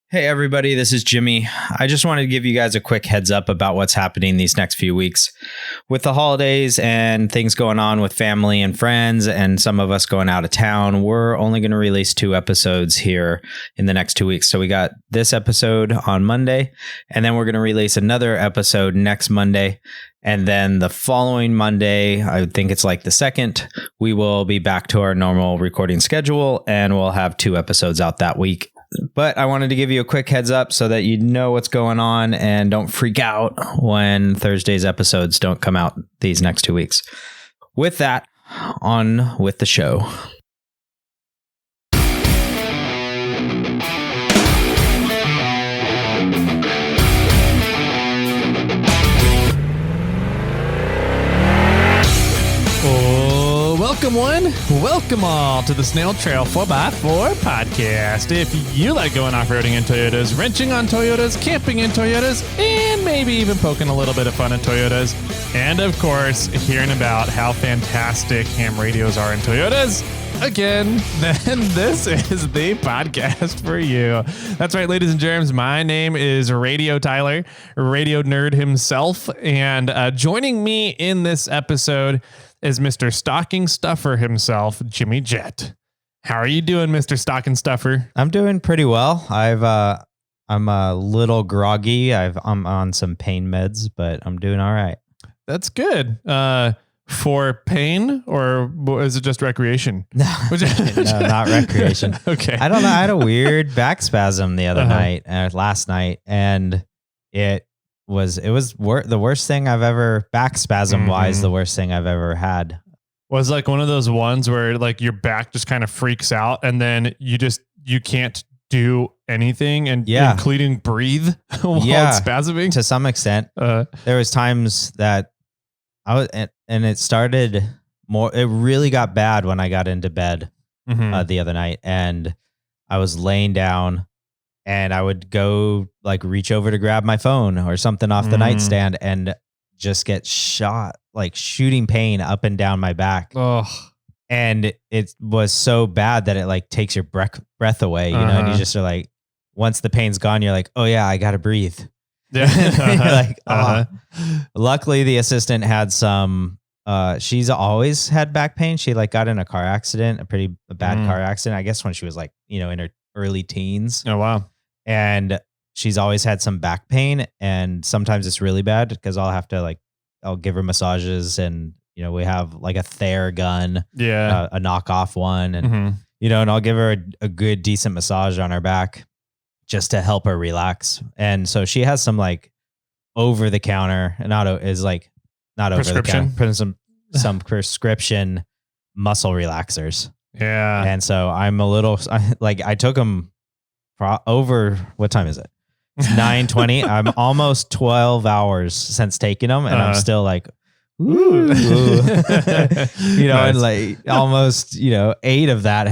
Hey everybody, this is Jimmy. I just wanted to give you guys a quick heads up about what's happening these next few weeks. With the holidays and things going on with family and friends and some of us going out of town, we're only going to release 2 episodes here in the next 2 weeks. So we got this episode on Monday, and then we're going to release another episode next Monday. And then the following Monday, I think it's like the 2nd, we will be back to our normal recording schedule and we'll have 2 episodes out that week. But I wanted to give you a quick heads up so that you know what's going on and don't freak out when Thursday's episodes don't come out these next 2 weeks. With that, on with the show. Welcome one, welcome all to the Snail Trail 4x4 podcast. If you like going off-roading in Toyotas, wrenching on Toyotas, camping in Toyotas, and maybe even poking a little bit of fun at Toyotas, and of course, hearing about how fantastic ham radios are in Toyotas, again, then this is the podcast for you. That's right, ladies and germs. My name is Radio Tyler, radio nerd himself, and joining me in this episode is Mr. Stocking Stuffer himself, Jimmy Jett. How are you doing, Mr. Stocking Stuffer? I'm doing pretty well. I'm a little groggy. I'm on some pain meds, but I'm doing all right. That's good. For pain, or is it just recreation? No, no, not recreation. Okay. I don't know. I had a weird back spasm the other last night, and it was the worst thing I've ever, back spasm wise, the worst thing I've ever had. Was like one of those ones where like your back just kind of freaks out and then you can't do anything, and including breathe while it's spasming to some extent. There was times that I was, and it started more, it really got bad when I got into bed the other night, and I was laying down and I would go like reach over to grab my phone or something off the nightstand and just get shot, like shooting pain up and down my back. Oh. And it was so bad that it like takes your breath away, you know, and you just are like, once the pain's gone, you're like, oh yeah, I got to breathe. Yeah. You're like, oh. Luckily the assistant had some, she's always had back pain. She like got in a car accident, a bad car accident, I guess when she was like, you know, in her early teens. Oh, wow. And she's always had some back pain, and sometimes it's really bad because I'll give her massages, and, you know, we have like a Thayer gun, a knockoff one, and, you know, and I'll give her a good, decent massage on her back just to help her relax. And so she has some like over the counter, not over the counter, some prescription muscle relaxers. Yeah. And so I'm a little like, I took them over, what time is it? It's 9:20. I'm almost 12 hours since taking them, and I'm still like, ooh. You know, nice. And like almost, you know, 8 of that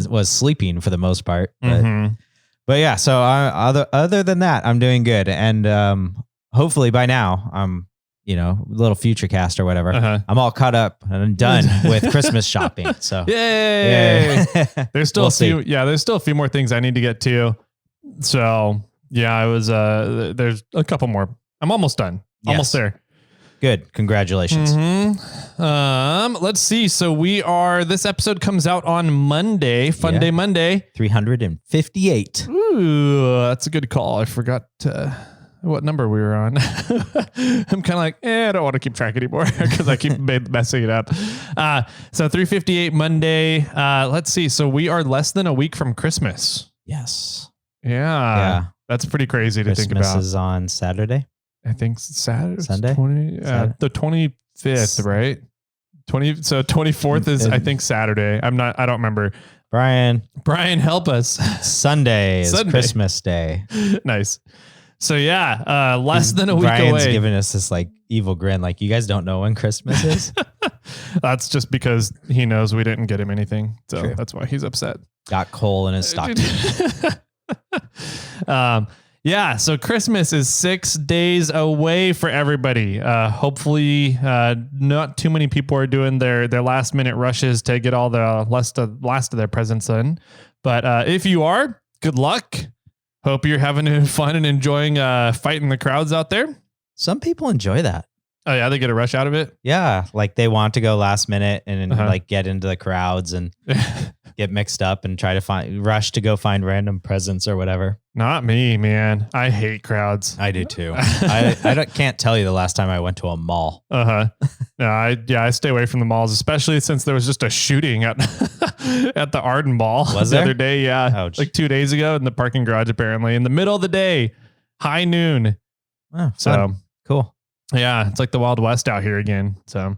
was sleeping for the most part. But yeah, so other than that, I'm doing good. And hopefully by now I'm, you know, little future cast or whatever. I'm all caught up and I'm done with Christmas shopping. So yay! There's still there's still a few more things I need to get to. So yeah, I was there's a couple more. I'm almost done. Yes. Almost there. Good. Congratulations. Let's see. So this episode comes out on Monday, Day Monday. 358. Ooh, that's a good call. I forgot what number we were on. I'm kind of like, I don't want to keep track anymore because I keep messing it up. So 358 Monday. Let's see. So we are less than a week from Christmas. Yes. Yeah. That's pretty crazy to think about. Christmas is on Saturday. I think Saturday. Sunday? The 25th, right? 24th is, I think, Saturday. I don't remember. Brian, help us. Sunday is Christmas Day. Nice. So yeah, less than a week away. Brian's giving us this like evil grin, like, you guys don't know when Christmas is? That's just because he knows we didn't get him anything. So True. That's why he's upset. Got coal in his stocking. Yeah, so Christmas is 6 days away for everybody. Hopefully, not too many people are doing their last minute rushes to get all the last of their presents in. But if you are, good luck. Hope you're having fun and enjoying fighting the crowds out there. Some people enjoy that. Oh yeah, they get a rush out of it. Yeah, like they want to go last minute and like get into the crowds and get mixed up and try to rush to go find random presents or whatever. Not me, man. I hate crowds. I do too. I can't tell you the last time I went to a mall. No, I stay away from the malls, especially since there was just a shooting at at the Arden Mall the other day. Yeah, Ouch. Like 2 days ago in the parking garage, apparently in the middle of the day, high noon. Oh, so cool. Yeah, it's like the Wild West out here again. So,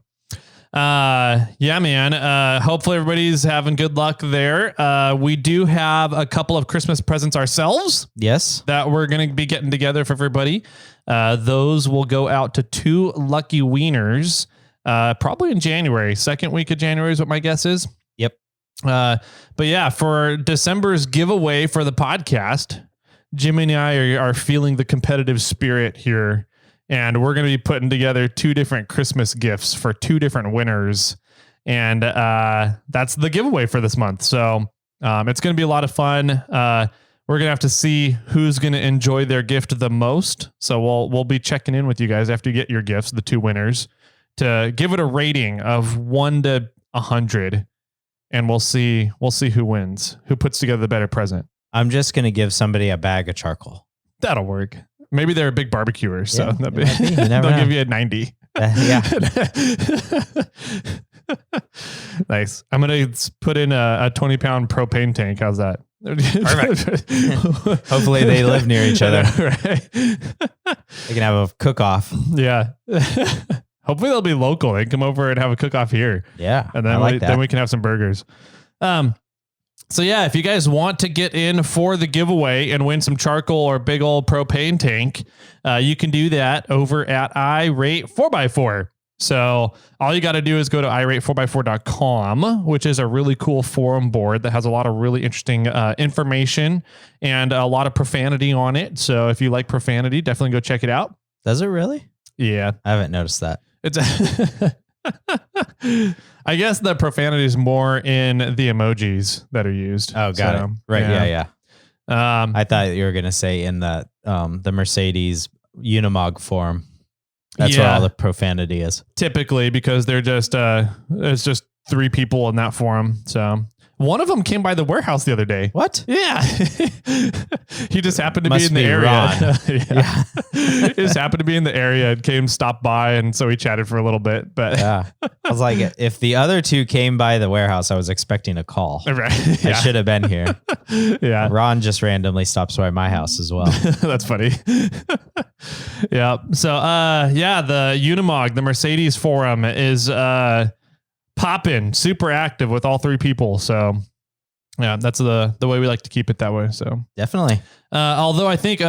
yeah, man. Hopefully everybody's having good luck there. We do have a couple of Christmas presents ourselves. Yes. That we're going to be getting together for everybody. Those will go out to 2 lucky wieners, probably in January. Second week of January is what my guess is. Yep. But yeah, for December's giveaway for the podcast, Jimmy and I are feeling the competitive spirit here. And we're going to be putting together 2 different Christmas gifts for 2 different winners. And that's the giveaway for this month. So it's going to be a lot of fun. We're going to have to see who's going to enjoy their gift the most. So we'll be checking in with you guys after you get your gifts, the 2 winners, to give it a rating of 1 to 100. And we'll see who wins, who puts together the better present. I'm just going to give somebody a bag of charcoal. That'll work. Maybe they're a big barbecuer, so they'll give you a 90. Yeah. Nice. I'm going to put in a 20-pound propane tank. How's that? Perfect. Hopefully they live near each other. Right. They can have a cook-off. Yeah. Hopefully they'll be local. They can come over and have a cook-off here. Yeah. And then then we can have some burgers. So yeah, if you guys want to get in for the giveaway and win some charcoal or big old propane tank, you can do that over at iRate 4x4. So all you got to do is go to irate4x4.com, which is a really cool forum board that has a lot of really interesting information and a lot of profanity on it. So if you like profanity, definitely go check it out. Does it really? Yeah. I haven't noticed that. It's I guess the profanity is more in the emojis that are used. Oh, got it. Right. Yeah. I thought you were going to say in the Mercedes Unimog forum. That's where all the profanity is. Typically, because they're just it's just 3 people in that forum. So one of them came by the warehouse the other day. What? Yeah. He just happened to be in the area. Yeah. He just happened to be in the area and stopped by. And so we chatted for a little bit, but yeah, I was like, if the other 2 came by the warehouse, I was expecting a call. Right. Yeah. I should have been here. Yeah. Ron just randomly stops by my house as well. That's funny. Yeah. So, the Unimog, the Mercedes forum is, poppin', super active with all 3 people. So yeah, that's the way we like to keep it that way. So definitely. Although I think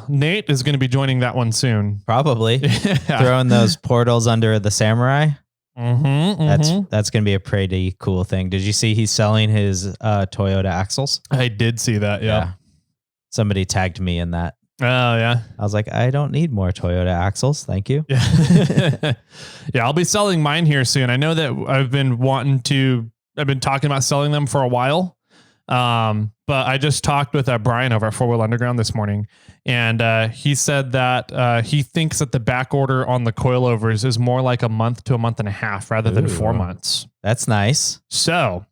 Nate is going to be joining that one soon. Probably. Throwing those portals under the Samurai. That's going to be a pretty cool thing. Did you see he's selling his Toyota axles? I did see that. Yeah. Somebody tagged me in that. Oh yeah. I was like, I don't need more Toyota axles. Thank you. Yeah. Yeah. I'll be selling mine here soon. I know that I've been talking about selling them for a while. But I just talked with Brian over at 4-Wheel Underground this morning, and he said that he thinks that the back order on the coilovers is more like a month to a month and a half rather than 4 months. That's nice. So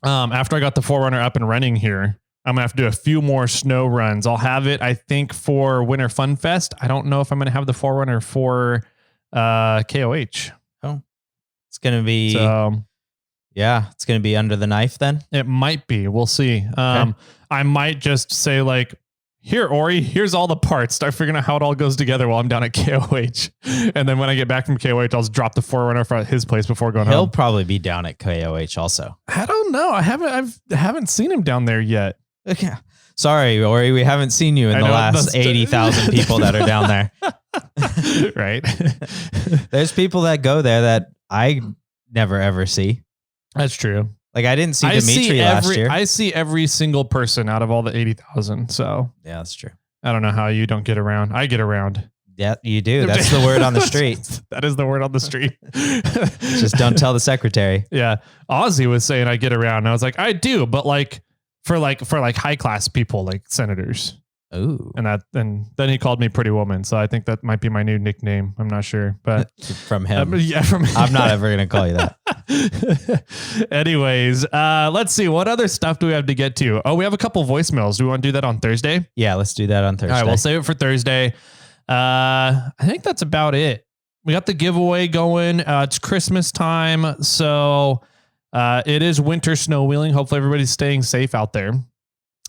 after I got the 4Runner up and running here, I'm going to have to do a few more snow runs. I'll have it, I think, for Winter Fun Fest. I don't know if I'm going to have the 4Runner for KOH. Oh, it's going to be... Yeah, it's going to be under the knife then? It might be. We'll see. Okay. I might just say like, here, Ori, here's all the parts. Start figuring out how it all goes together while I'm down at KOH. And then when I get back from KOH, I'll just drop the 4Runner for his place before going home. He'll probably be down at KOH also. I don't know. I haven't seen him down there yet. Okay. Sorry, Ori, we haven't seen you in the last 80,000 people that are down there. Right. There's people that go there that I never ever see. That's true. Like I didn't see Dimitri last year. I see every single person out of all the 80,000. So yeah, that's true. I don't know how you don't get around. I get around. Yeah, you do. That's the word on the street. That is the word on the street. Just don't tell the secretary. Yeah. Ozzy was saying I get around. And I was like, I do, but like for high class people, like senators. Ooh. And then he called me Pretty Woman. So I think that might be my new nickname. I'm not sure, but from him. From him. I'm not ever going to call you that. Anyways, let's see. What other stuff do we have to get to? Oh, we have a couple voicemails. Do we want to do that on Thursday? Yeah, let's do that on Thursday. All right, we'll save it for Thursday. I think that's about it. We got the giveaway going. It's Christmas time. So it is winter snow wheeling. Hopefully everybody's staying safe out there.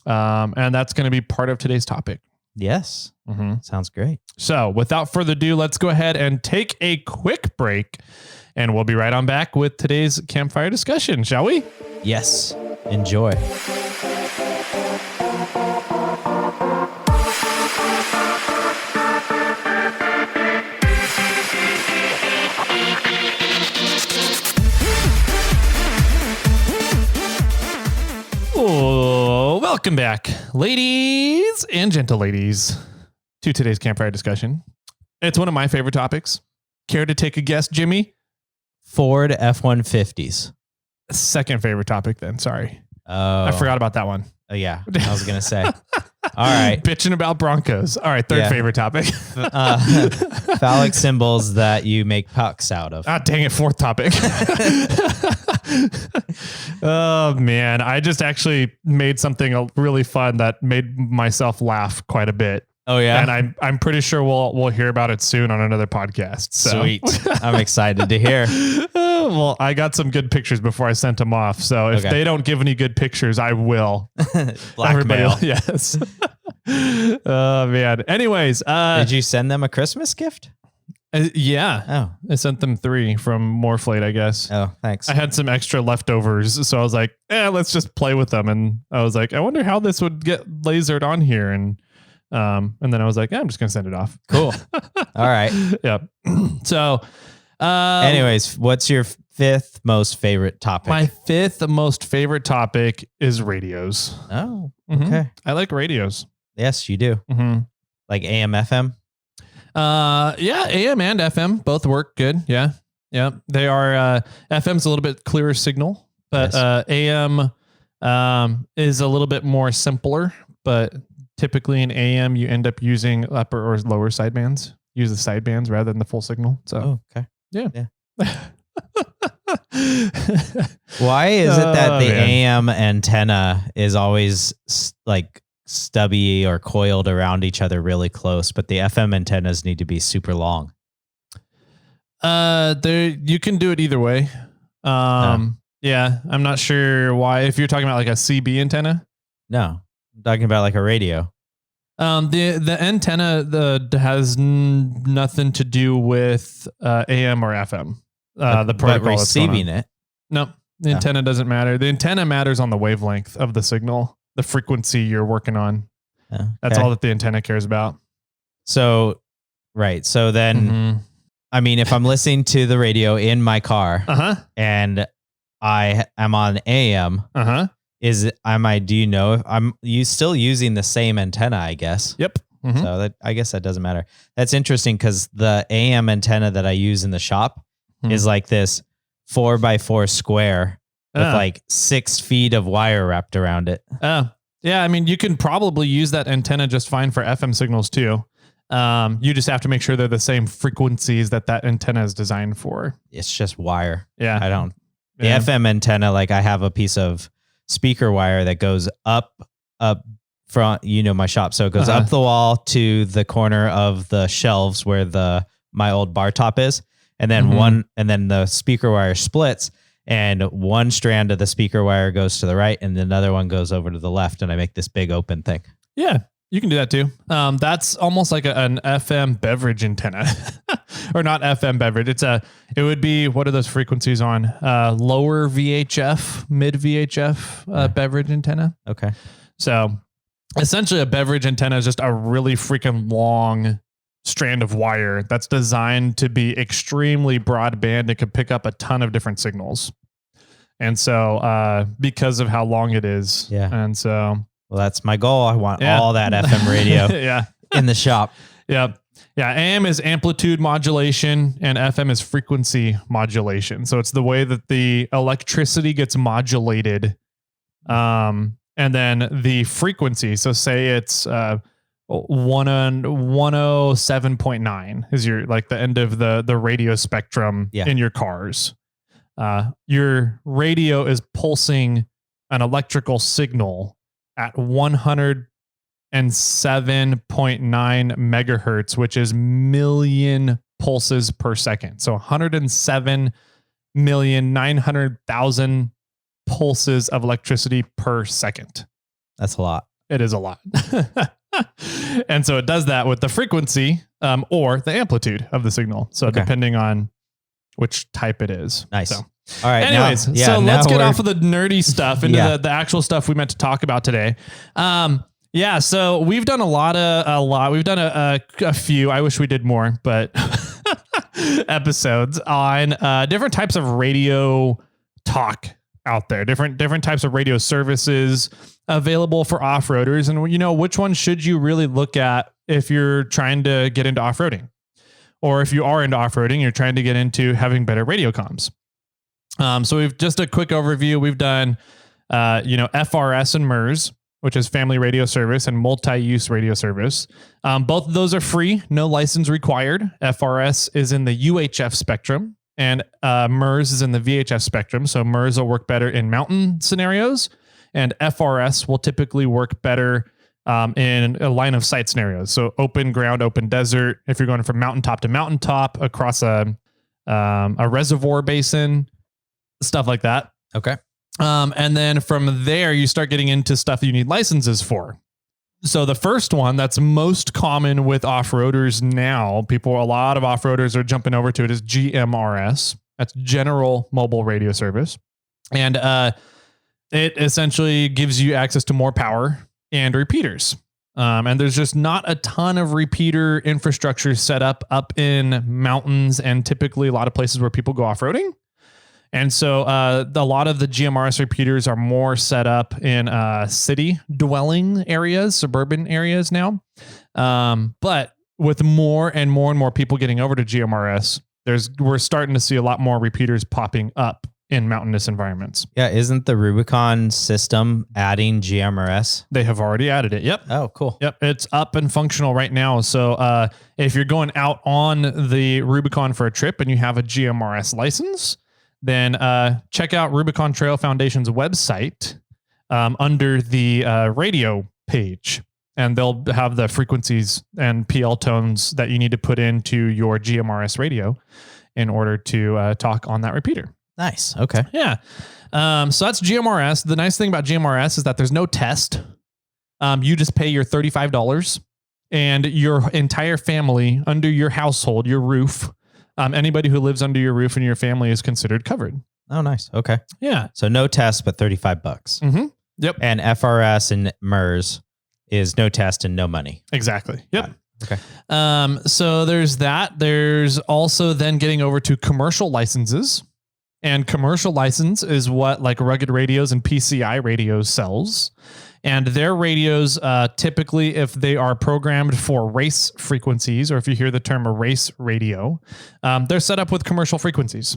And that's going to be part of today's topic. Yes. Mm-hmm. Sounds great. So without further ado, let's go ahead and take a quick break, and we'll be right on back with today's campfire discussion, shall we? Yes. Enjoy. Oh, welcome back, ladies and gentle ladies, to today's campfire discussion. It's one of my favorite topics. Care to take a guess, Jimmy? Ford F-150s. Second favorite topic then, sorry. Oh. I forgot about that one. Oh, yeah, I was going to say. All right. Bitching about Broncos. All right, third favorite topic. Phallic symbols that you make pucks out of. Ah, dang it, fourth topic. Oh, man. I just actually made something really fun that made myself laugh quite a bit. Oh, yeah? And I'm pretty sure we'll hear about it soon on another podcast. So. Sweet. I'm excited to hear. Well, I got some good pictures before I sent them off. So if they don't give any good pictures, I will. Blackmail. Yes. Oh, man. Anyways. Did you send them a Christmas gift? Yeah. Oh. I sent them 3 from Moreflate, I guess. Oh, thanks. I had some extra leftovers. So I was like, let's just play with them. And I was like, I wonder how this would get lasered on here. And then I was like, I'm just going to send it off. Cool. All right. Yeah. So, anyways, what's your 5th most favorite topic? My 5th most favorite topic is radios. Oh, Mm-hmm. okay. I like radios. Yes, you do. Mm-hmm. Like AM, FM? Yeah, AM and FM both work good. Yeah. Yeah. They are, FM's a little bit clearer signal, but, yes. AM, is a little bit more simpler, but typically in AM you end up using upper or lower sidebands. Use the sidebands rather than the full signal. So, okay. Yeah. Why is it that the AM antenna is always like stubby or coiled around each other really close, but the FM antennas need to be super long? You can do it either way. Yeah, I'm not sure why. If you're talking about like a CB antenna, no, I'm talking about like a radio. The antenna has nothing to do with AM or FM. The protocol but receiving it. No, the antenna doesn't matter. The antenna matters on the wavelength of the signal, the frequency you're working on. Okay. That's all that the antenna cares about. So, right. So then, I mean, if I'm listening to the radio in my car and I am on AM, do you know if I'm still using the same antenna, I guess? Yep. So I guess that doesn't matter. That's interesting because the AM antenna that I use in the shop is like this 4x4 square with like 6 feet of wire wrapped around it. Yeah. I mean, you can probably use that antenna just fine for FM signals too. You just have to make sure they're the same frequencies that antenna is designed for. It's just wire. Yeah. The FM antenna, like I have a piece of speaker wire that goes up front, my shop. So it goes up the wall to the corner of the shelves where my old bar top is. And then then the speaker wire splits and one strand of the speaker wire goes to the right and another one goes over to the left. And I make this big open thing. Yeah, you can do that too. That's almost like an FM beverage antenna or not FM beverage. It would be, what are those frequencies on? Lower VHF, mid VHF beverage antenna. Okay. So essentially a beverage antenna is just a really freaking long strand of wire that's designed to be extremely broadband. It could pick up a ton of different signals. And so, because of how long it is. Yeah. And so, well, that's my goal. I want all that FM radio in the shop. Yeah. Yeah. AM is amplitude modulation and FM is frequency modulation. So it's the way that the electricity gets modulated. And then the frequency. So say it's, 107.9 is your like the end of the radio spectrum in your cars. Your radio is pulsing an electrical signal at 107.9 megahertz, which is million pulses per second. So 107,900,000 pulses of electricity per second. That's a lot. It is a lot. And so it does that with the frequency or the amplitude of the signal. So depending on which type it is. Nice. So, all right. anyways, so let's get off of the nerdy stuff into the actual stuff we meant to talk about today. So we've done a lot. We've done a few, I wish we did more, but episodes on different types of radio talk out there, different types of radio services available for off-roaders. And which one should you really look at if you're trying to get into off-roading, or if you are into off-roading, you're trying to get into having better radio comms. So we've just a quick overview. We've done, FRS and MERS, which is family radio service, and multi-use radio service. Both of those are free, no license required. FRS is in the UHF spectrum, and MERS is in the VHF spectrum. So MERS will work better in mountain scenarios, and FRS will typically work better in a line of sight scenarios. So open ground, open desert. If you're going from mountaintop to mountaintop across a reservoir basin, stuff like that. Okay. And then from there, you start getting into stuff that you need licenses for. So the first one that's most common with off-roaders now, a lot of off-roaders are jumping over to it, is GMRS. That's General Mobile Radio Service. And it essentially gives you access to more power and repeaters. And there's just not a ton of repeater infrastructure set up in mountains and typically a lot of places where people go off-roading. And so a lot of the GMRS repeaters are more set up in city dwelling areas, suburban areas now. But with more and more people getting over to GMRS, we're starting to see a lot more repeaters popping up in mountainous environments. Yeah, isn't the Rubicon system adding GMRS? They have already added it. Yep. Oh, cool. Yep, it's up and functional right now. So if you're going out on the Rubicon for a trip and you have a GMRS license, then check out Rubicon Trail Foundation's website under the radio page, and they'll have the frequencies and PL tones that you need to put into your GMRS radio in order to talk on that repeater. Nice. Okay. Yeah. So that's GMRS. The nice thing about GMRS is that there's no test. You just pay your $35 and your entire family under your household, your roof, anybody who lives under your roof in your family is considered covered. Oh, nice. Okay. Yeah. So no test, but $35. Mm-hmm. Yep. And FRS and MERS is no test and no money. Exactly. Yep. Okay. So there's that. There's also then getting over to commercial licenses. And commercial license is what like Rugged Radios and PCI Radios sells. And their radios, typically, if they are programmed for race frequencies, or if you hear the term a race radio, they're set up with commercial frequencies.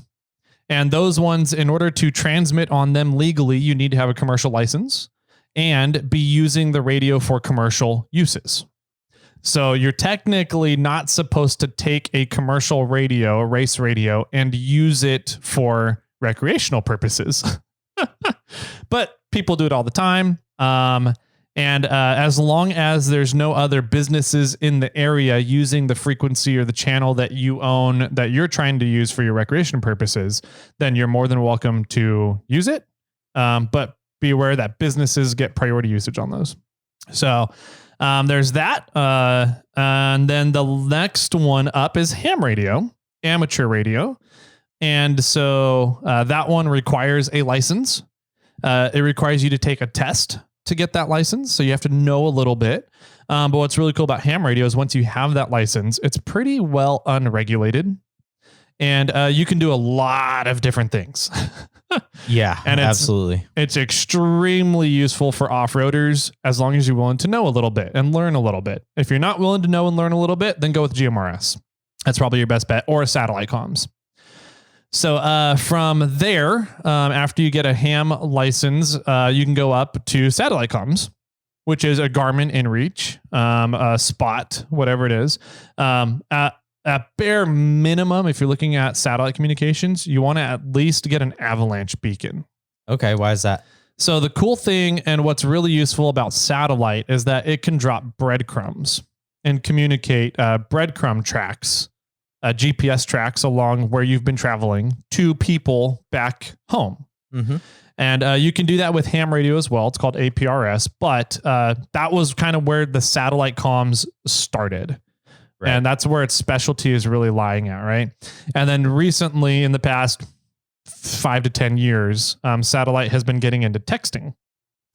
And those ones, in order to transmit on them legally, you need to have a commercial license and be using the radio for commercial uses. So you're technically not supposed to take a commercial radio, a race radio, and use it for recreational purposes. But people do it all the time. And as long as there's no other businesses in the area using the frequency or the channel that you own that you're trying to use for your recreation purposes, then you're more than welcome to use it. But be aware that businesses get priority usage on those. So there's that. And then the next one up is ham radio, amateur radio. And so that one requires a license. It requires you to take a test to get that license. So you have to know a little bit. But what's really cool about ham radio is once you have that license, it's pretty well unregulated. And you can do a lot of different things. Yeah, and absolutely. It's extremely useful for off-roaders as long as you're willing to know a little bit and learn a little bit. If you're not willing to know and learn a little bit, then go with GMRS. That's probably your best bet, or a satellite comms. So from there, after you get a ham license, you can go up to satellite comms, which is a Garmin InReach, a Spot, whatever it is. At bare minimum, if you're looking at satellite communications, you want to at least get an avalanche beacon. Okay, why is that? So the cool thing and what's really useful about satellite is that it can drop breadcrumbs and communicate breadcrumb tracks, GPS tracks along where you've been traveling to people back home. Mm-hmm. And you can do that with ham radio as well. It's called APRS, but that was kind of where the satellite comms started. Right. And that's where its specialty is really lying at, right? And then recently, in the past 5 to 10 years, satellite has been getting into texting.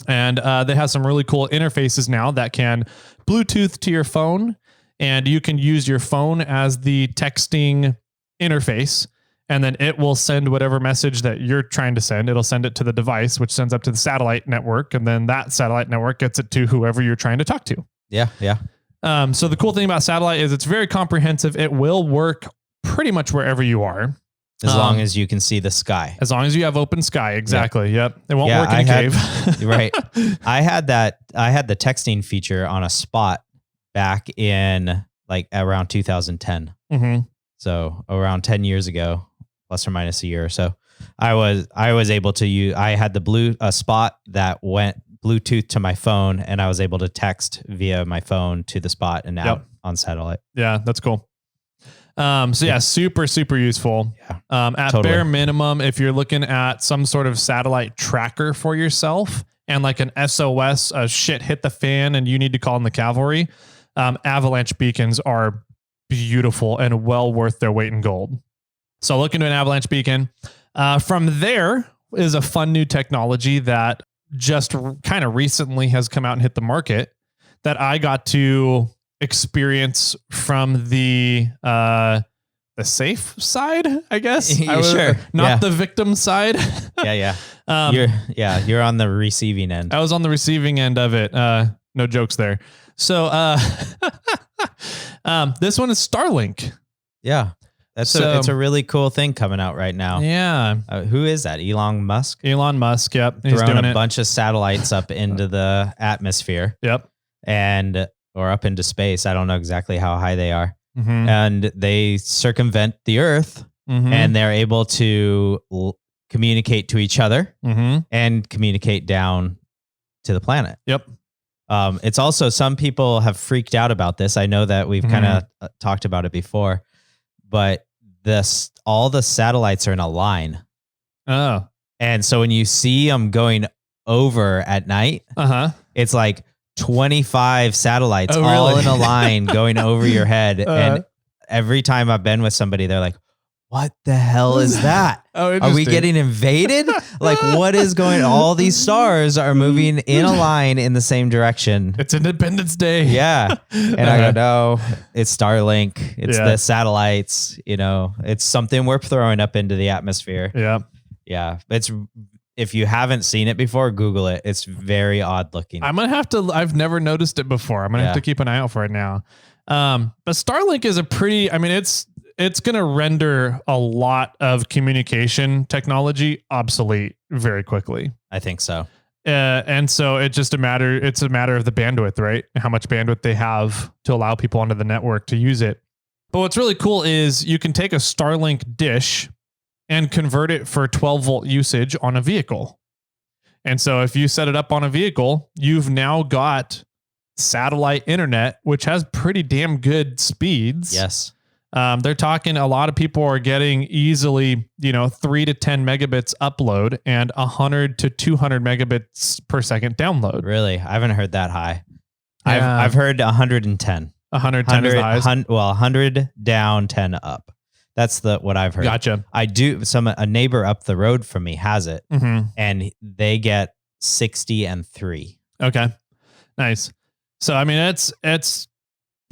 And they have some really cool interfaces now that can Bluetooth to your phone, and you can use your phone as the texting interface, and then it will send whatever message that you're trying to send. It'll send it to the device, which sends up to the satellite network, and then that satellite network gets it to whoever you're trying to talk to. Yeah, yeah. So the cool thing about satellite is it's very comprehensive. It will work pretty much wherever you are. As long as you can see the sky. As long as you have open sky. Exactly. Yep. It won't work in a cave. Right. I had the texting feature on a Spot back in like around 2010. Mm-hmm. So around 10 years ago, plus or minus a year or so. I was able to use, I had the Spot that went Bluetooth to my phone, and I was able to text via my phone to the Spot and out on satellite. Yeah, that's cool. Super, super useful. Yeah, at bare minimum, if you're looking at some sort of satellite tracker for yourself and like an SOS, shit hit the fan and you need to call in the cavalry, avalanche beacons are beautiful and well worth their weight in gold. So look into an avalanche beacon. From there is a fun new technology that just kind of recently has come out and hit the market that I got to experience from the safe side, I guess. Sure. Not the victim side. Yeah. You're on the receiving end. I was on the receiving end of it. No jokes there. So this one is Starlink. Yeah. It's a really cool thing coming out right now. Yeah. Who is that? Elon Musk? Elon Musk. Yep. He's throwing doing a bunch of satellites up into the atmosphere. Yep. Or up into space. I don't know exactly how high they are. Mm-hmm. And they circumvent the Earth, mm-hmm. and they're able to communicate to each other, mm-hmm. and communicate down to the planet. Yep. It's also, some people have freaked out about this. I know that we've kind of talked about it before, but all the satellites are in a line. Oh. And so when you see them going over at night, it's like 25 satellites all in a line going over your head. And every time I've been with somebody, they're like, what the hell is that? Are we getting invaded? Like, what is going on? All these stars are moving in a line in the same direction. It's Independence Day. Yeah. And I go, no, it's Starlink. It's the satellites. It's something we're throwing up into the atmosphere. Yeah. Yeah. If you haven't seen it before, Google it. It's very odd looking. I've never noticed it before. I'm going to have to keep an eye out for it now. But Starlink is it's going to render a lot of communication technology obsolete very quickly. I think so. And so it's a matter of the bandwidth, right? How much bandwidth they have to allow people onto the network to use it. But what's really cool is you can take a Starlink dish and convert it for 12-volt usage on a vehicle. And so if you set it up on a vehicle, you've now got satellite internet, which has pretty damn good speeds. Yes. They're talking, a lot of people are getting easily, 3 to 10 megabits upload and 100 to 200 megabits per second download. Really? I haven't heard that high. I've heard 110. 110 is the highest? 100 down, 10 up. That's what I've heard. Gotcha. I do. A neighbor up the road from me has it, and they get 60 and 3. Okay, nice. So I mean, it's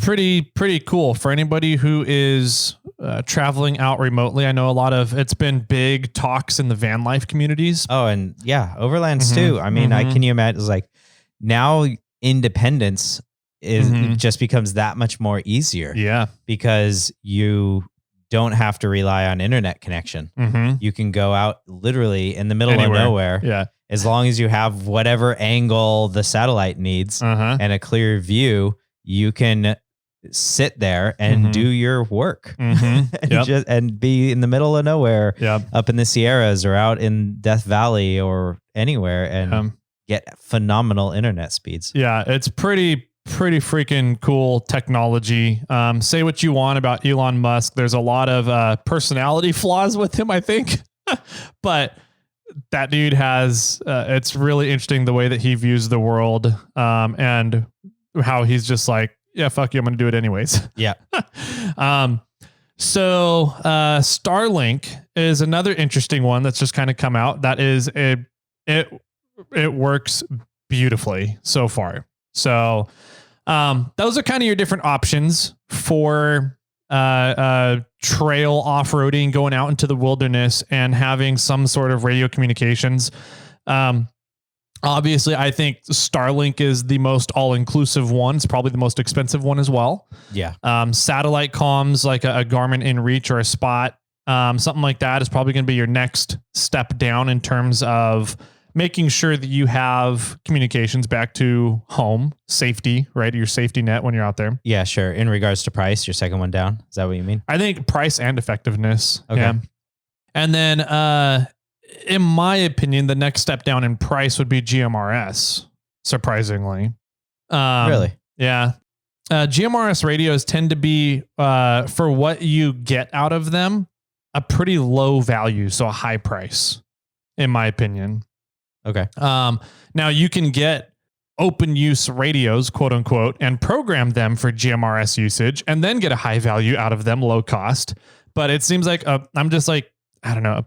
pretty cool for anybody who is traveling out remotely. I know it's been big talks in the van life communities. Oh, and overlands too. I mean, can you imagine? It's like now independence just becomes that much more easier. Yeah, because you don't have to rely on internet connection. Mm-hmm. You can go out literally in the middle Anywhere. of nowhere. Yeah. As long as you have whatever angle the satellite needs and a clear view, you can sit there and do your work and be in the middle of nowhere up in the Sierras or out in Death Valley or anywhere and get phenomenal internet speeds. Yeah, it's pretty freaking cool technology. Say what you want about Elon Musk. There's a lot of personality flaws with him, I think. But that dude has, it's really interesting the way that he views the world and how he's just like, yeah, fuck you, I'm going to do it anyways. Yeah. So Starlink is another interesting one that's just kind of come out. That is, it works beautifully so far. So those are kind of your different options for trail off-roading, going out into the wilderness and having some sort of radio communications. Obviously, I think Starlink is the most all-inclusive one. It's probably the most expensive one as well. Yeah. Satellite comms like a Garmin InReach or a Spot, something like that is probably going to be your next step down in terms of making sure that you have communications back to home, safety, right? Your safety net when you're out there. Yeah, sure. In regards to price, your second one down. Is that what you mean? I think price and effectiveness. Okay. Yeah. And then, in my opinion, the next step down in price would be GMRS, surprisingly. Really? Yeah. GMRS radios tend to be, for what you get out of them, a pretty low value, so a high price, in my opinion. Okay. Now you can get open use radios, quote unquote, and program them for GMRS usage and then get a high value out of them, low cost. But it seems like, I'm just like, I don't know,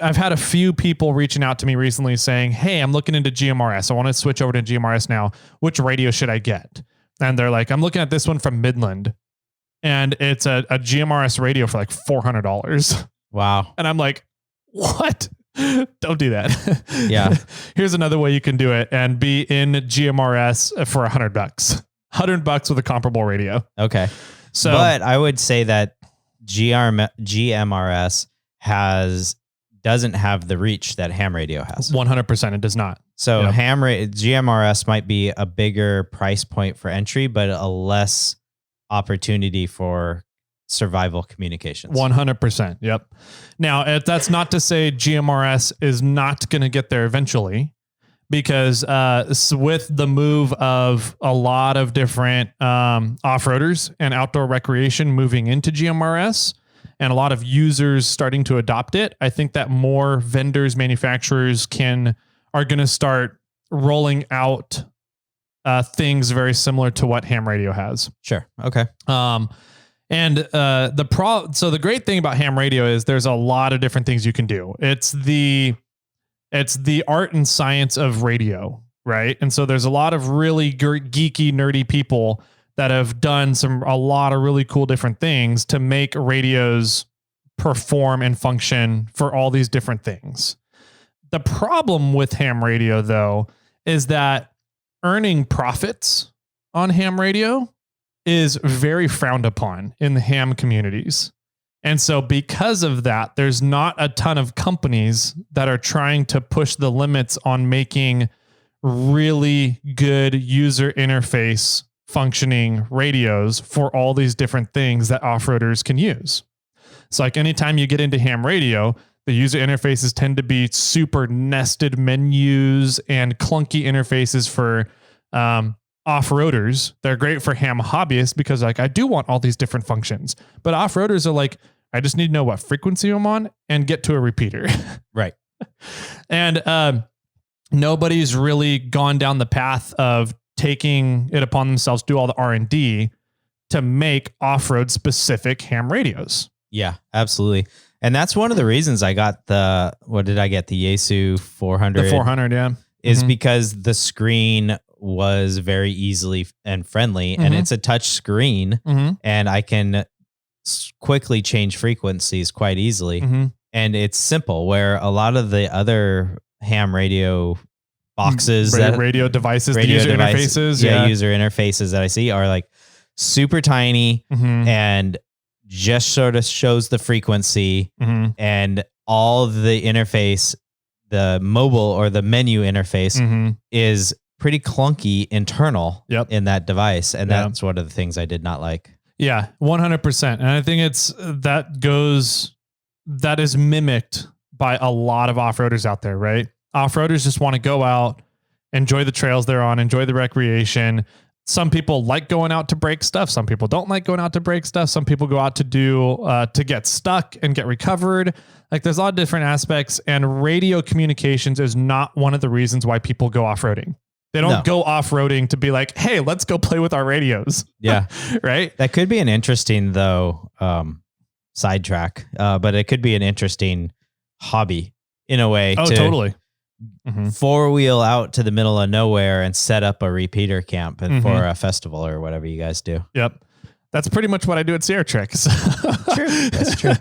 I've had a few people reaching out to me recently saying, hey, I'm looking into GMRS. I want to switch over to GMRS now. Which radio should I get? And they're like, I'm looking at this one from Midland and it's a GMRS radio for like $400. Wow. And I'm like, what? Don't do that. Yeah. Here's another way you can do it and be in GMRS for $100. $100 with a comparable radio. Okay. So, but I would say that GMRS doesn't have the reach that ham radio has. 100% it does not. So GMRS might be a bigger price point for entry, but a less opportunity for survival communications. 100%. Yep. Now, that's not to say GMRS is not going to get there eventually, because with the move of a lot of different off-roaders and outdoor recreation moving into GMRS and a lot of users starting to adopt it, I think that more vendors, manufacturers are going to start rolling out things very similar to what ham radio has. Sure. Okay. So the great thing about ham radio is there's a lot of different things you can do. It's the art and science of radio, right? And so there's a lot of really geeky, nerdy people that have done a lot of really cool different things to make radios perform and function for all these different things. The problem with ham radio, though, is that earning profits on ham radio is very frowned upon in the ham communities. And so because of that, there's not a ton of companies that are trying to push the limits on making really good user interface functioning radios for all these different things that off-roaders can use. So like anytime you get into ham radio, the user interfaces tend to be super nested menus and clunky interfaces for off-roaders. They're great for ham hobbyists because like, I do want all these different functions, but off-roaders are like, I just need to know what frequency I'm on and get to a repeater. Right. And nobody's really gone down the path of taking it upon themselves to do all the R&D to make off-road specific ham radios. Yeah, absolutely. And that's one of the reasons I got what did I get? The Yaesu 400. The 400, yeah. Is because the screen was very easily and friendly and it's a touch screen and I can quickly change frequencies quite easily. And it's simple, where a lot of the other ham radio boxes, radio devices, the user interfaces. User interfaces that I see are like super tiny and just sort of shows the frequency and all the interface, the mobile or the menu interface is pretty clunky internal in that device. And that's one of the things I did not like. Yeah, 100%. And I think that is mimicked by a lot of off-roaders out there, right? Off-roaders just want to go out, enjoy the trails they're on, enjoy the recreation. Some people like going out to break stuff. Some people don't like going out to break stuff. Some people go out to get stuck and get recovered. Like there's a lot of different aspects, and radio communications is not one of the reasons why people go off-roading. They don't go off-roading to be like, hey, let's go play with our radios. Yeah. Right. That could be an interesting though, sidetrack, but it could be an interesting hobby in a way. Oh, totally. 4-wheel out to the middle of nowhere and set up a repeater camp for a festival or whatever you guys do. Yep. That's pretty much what I do at Sierra Treks. True. That's true.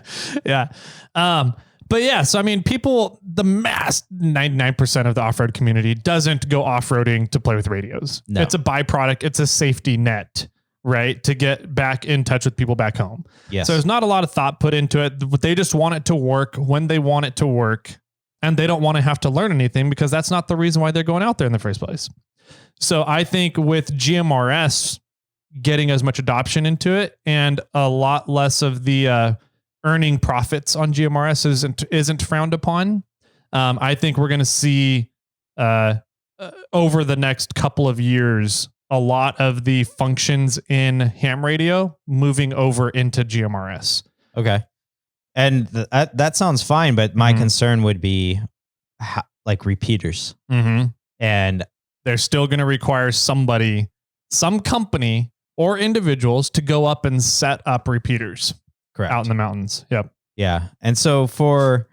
Yeah. But yeah, so I mean, the mass 99% of the off-road community doesn't go off-roading to play with radios. No. It's a byproduct. It's a safety net, right? To get back in touch with people back home. Yes. So there's not a lot of thought put into it. They just want it to work when they want it to work. And they don't want to have to learn anything because that's not the reason why they're going out there in the first place. So I think with GMRS getting as much adoption into it and a lot less of the earning profits on GMRS isn't frowned upon, I think we're going to see over the next couple of years a lot of the functions in ham radio moving over into GMRS. Okay. And that sounds fine, but my concern would be like repeaters. And they're still going to require some company or individuals to go up and set up repeaters. Correct. Out in the mountains. Yep. Yeah. And so for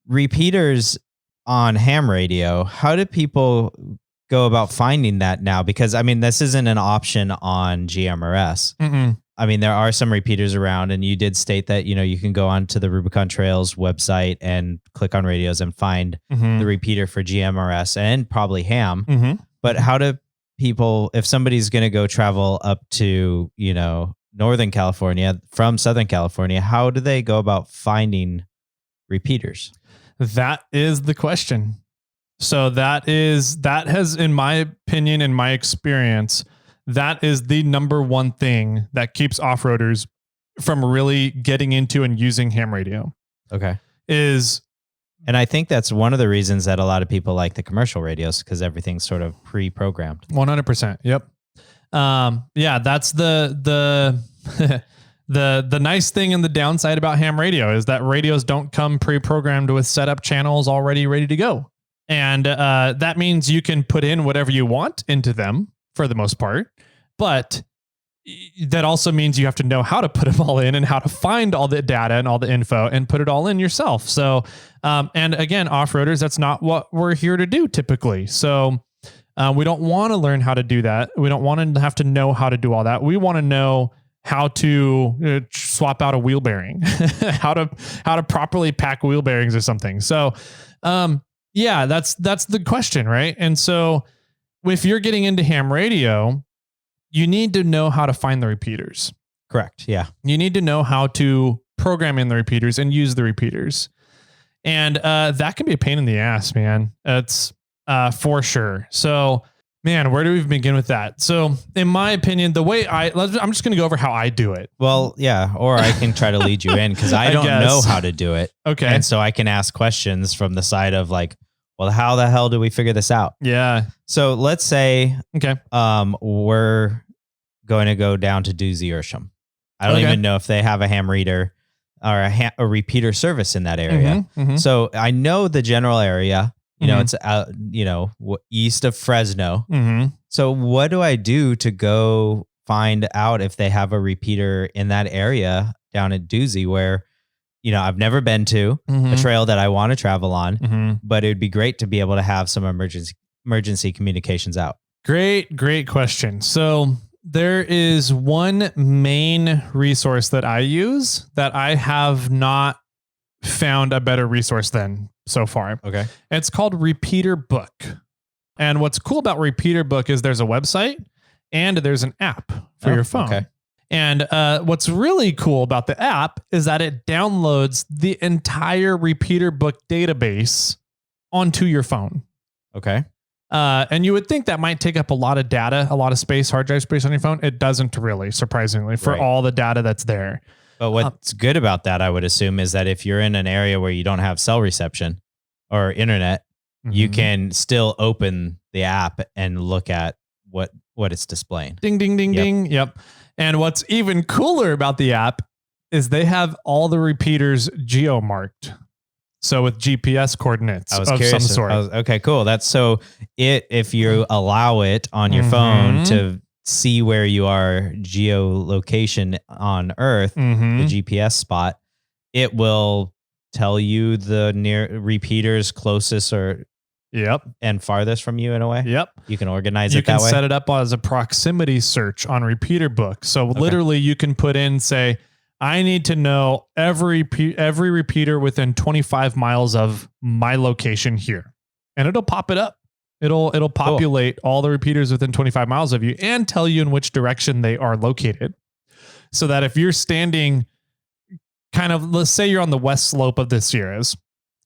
repeaters on ham radio, how do people go about finding that now? Because I mean, this isn't an option on GMRS. I mean, there are some repeaters around, and you did state that, you can go onto the Rubicon Trails website and click on radios and find the repeater for GMRS and probably ham. But how do people, if somebody's going to go travel up to, Northern California from Southern California, how do they go about finding repeaters? That is the question. So that has, in my opinion, in my experience, that is the number one thing that keeps off-roaders from really getting into and using ham radio. Okay. And I think that's one of the reasons that a lot of people like the commercial radios, because everything's sort of pre-programmed. 100%. Yep. Yeah, that's the the nice thing and the downside about ham radio is that radios don't come pre-programmed with setup channels already ready to go. And that means you can put in whatever you want into them for the most part, but that also means you have to know how to put them all in and how to find all the data and all the info and put it all in yourself. So, and again, off-roaders, that's not what we're here to do typically. So we don't want to learn how to do that. We don't want to have to know how to do all that. We want to know how to swap out a wheel bearing, how to properly pack wheel bearings or something. So, yeah, that's the question, right? And so if you're getting into ham radio, you need to know how to find the repeaters. Correct. Yeah. You need to know how to program in the repeaters and use the repeaters. And that can be a pain in the ass, man. It's for sure. So, man, where do we begin with that? So, in my opinion, the way I'm just going to go over how I do it. Well, yeah, or I can try to lead you in because I don't know how to do it. Okay. And so I can ask questions from the side of like, well, how the hell do we figure this out? Yeah. So let's say, okay, we're going to go down to Doozy Ursham. I don't even know if they have a ham reader or a repeater service in that area. So I know the general area. It's out, east of Fresno. So what do I do to go find out if they have a repeater in that area down at Doozy where, I've never been to a trail that I want to travel on, but it would be great to be able to have some emergency communications out. Great question. So there is one main resource that I use that I have not found a better resource than so far. Okay. It's called Repeater Book. And what's cool about Repeater Book is there's a website and there's an app for your phone. Okay. And what's really cool about the app is that it downloads the entire repeater book database onto your phone. Okay. And you would think that might take up a lot of data, a lot of space, hard drive space on your phone. It doesn't really, surprisingly, for all the data that's there. But what's good about that, I would assume, is that if you're in an area where you don't have cell reception or internet, you can still open the app and look at what it's displaying. Ding, ding, ding, ding. Yep. And what's even cooler about the app is they have all the repeaters geo-marked. So with GPS coordinates of some sort. Okay, cool. That's so if you allow it on your phone to see where you are geolocation on Earth, the GPS spot, it will tell you the near repeaters closest or and farthest from you in a way. Yep. You can organize it that way. You can set it up as a proximity search on repeater book. So literally you can put in, say, I need to know every repeater within 25 miles of my location here. And it'll pop it up. It'll populate all the repeaters within 25 miles of you and tell you in which direction they are located. So that if you're standing kind of, let's say you're on the west slope of the Sierras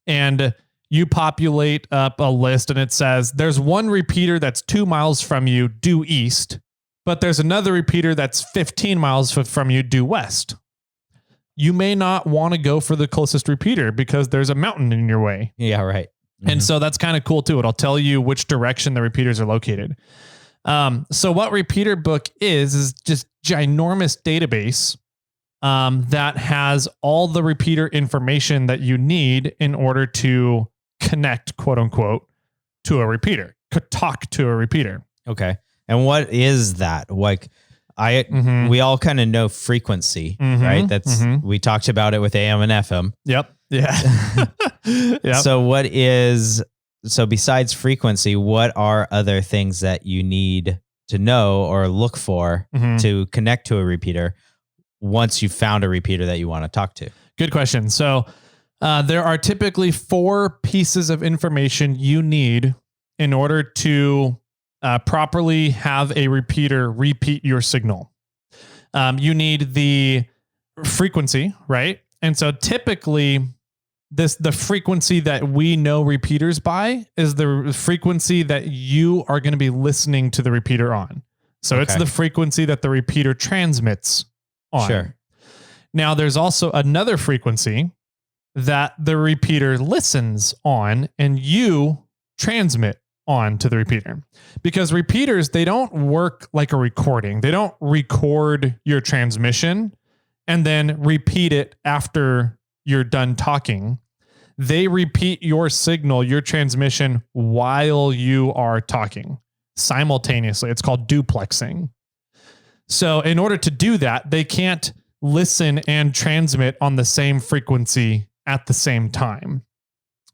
and you populate up a list and it says there's one repeater that's 2 miles from you due east, but there's another repeater that's 15 miles from you due west. You may not want to go for the closest repeater because there's a mountain in your way. Yeah, right. And so that's kind of cool too. It'll tell you which direction the repeaters are located. So what Repeater Book is just ginormous database that has all the repeater information that you need in order to connect, quote unquote, to a repeater, could talk to a repeater. Okay. And what is that? Like, we all kind of know frequency, right? That's we talked about it with AM and FM. Yep. Yeah. Yep. So besides frequency, what are other things that you need to know or look for to connect to a repeater once you've found a repeater that you want to talk to? Good question. So there are typically 4 pieces of information you need in order to properly have a repeater repeat your signal. You need the frequency, right? And so typically the frequency that we know repeaters by is the frequency that you are going to be listening to the repeater on. So it's the frequency that the repeater transmits on. Sure. Now there's also another frequency that the repeater listens on and you transmit on to the repeater, because repeaters, they don't work like a recording. They don't record your transmission and then repeat it after you're done talking. They repeat your signal, your transmission, while you are talking simultaneously. It's called duplexing. So in order to do that, they can't listen and transmit on the same frequency at the same time.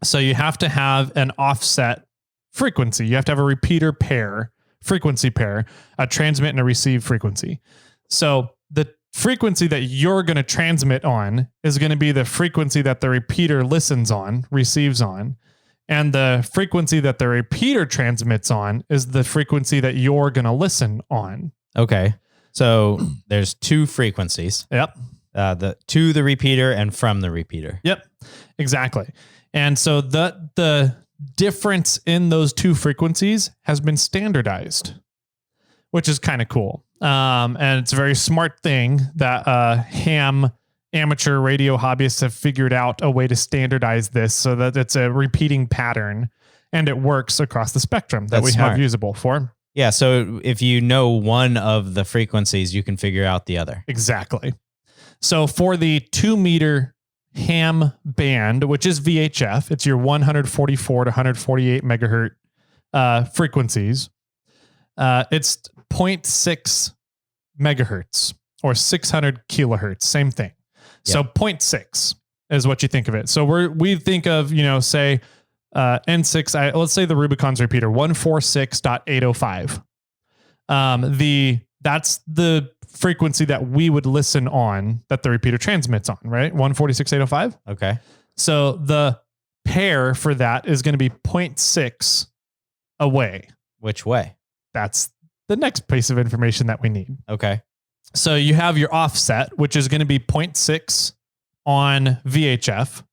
So you have to have an offset frequency. You have to have a repeater pair, frequency pair, a transmit and a receive frequency. So the frequency that you're going to transmit on is going to be the frequency that the repeater listens on, receives on. And the frequency that the repeater transmits on is the frequency that you're going to listen on. Okay. So there's 2 frequencies. Yep. To the repeater and from the repeater. Yep, exactly. And so the difference in those 2 frequencies has been standardized, which is kind of cool. And it's a very smart thing that ham amateur radio hobbyists have figured out a way to standardize this so that it's a repeating pattern and it works across the spectrum that we have usable for. Yeah. So if you know one of the frequencies, you can figure out the other. Exactly. So for the 2 meter ham band, which is VHF, it's your 144 to 148 megahertz frequencies. It's 0.6 megahertz or 600 kilohertz, same thing. Yep. So 0.6 is what you think of it. So we think of, say N6, let's say the Rubicon's repeater 146.805. That's the frequency that we would listen on, that the repeater transmits on, right? 146.805. Okay. So the pair for that is going to be 0.6 away. Which way? That's the next piece of information that we need. Okay. So you have your offset, which is going to be 0.6 on VHF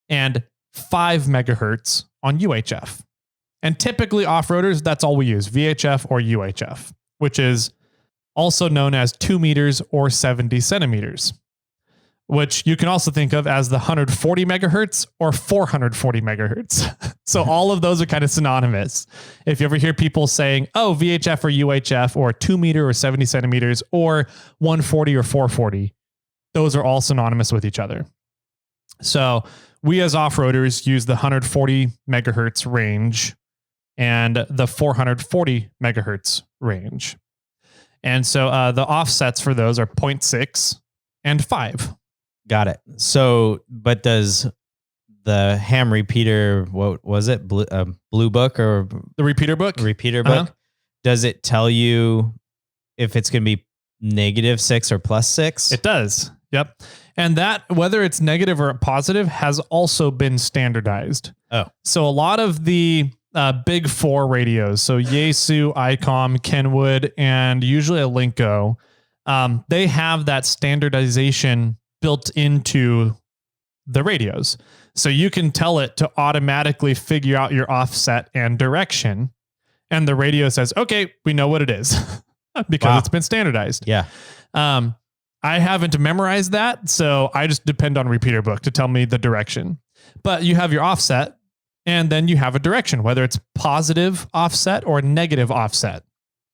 and 5 megahertz on UHF. And typically off-roaders, that's all we use, VHF or UHF, which is also known as 2 meters or 70 centimeters, which you can also think of as the 140 megahertz or 440 megahertz. So all of those are kind of synonymous. If you ever hear people saying, oh, VHF or UHF or 2 meter or 70 centimeters or 140 or 440, those are all synonymous with each other. So we as off-roaders use the 140 megahertz range and the 440 megahertz range. And so the offsets for those are 0.6 and 5. Got it. So, but does the ham repeater, what was it? Blue book or the repeater book? Repeater book. Does it tell you if it's going to be -6 or +6? It does. Yep. And that, whether it's negative or positive, has also been standardized. Oh. So a lot of the big four radios, so Yaesu, ICOM, Kenwood, and usually a Linko, they have that standardization built into the radios. So you can tell it to automatically figure out your offset and direction. And the radio says, okay, we know what it is because it's been standardized. Yeah. I haven't memorized that, so I just depend on repeater book to tell me the direction. But you have your offset, and then you have a direction, whether it's positive offset or negative offset.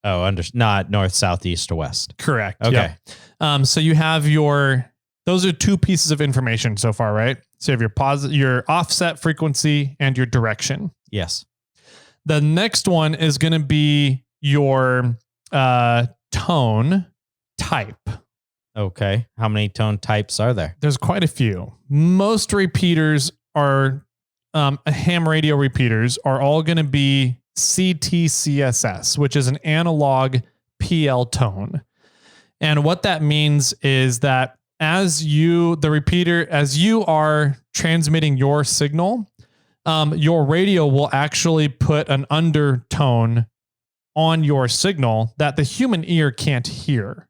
Oh, not north, south, east, or west. Correct. Okay. Yep. So you have those are two pieces of information so far, right? So you have your offset frequency and your direction. Yes. The next one is going to be your tone type. Okay. How many tone types are there? There's quite a few. Most repeaters are ham radio repeaters are all going to be CTCSS, which is an analog PL tone. And what that means is that as you are transmitting your signal, your radio will actually put an undertone on your signal that the human ear can't hear.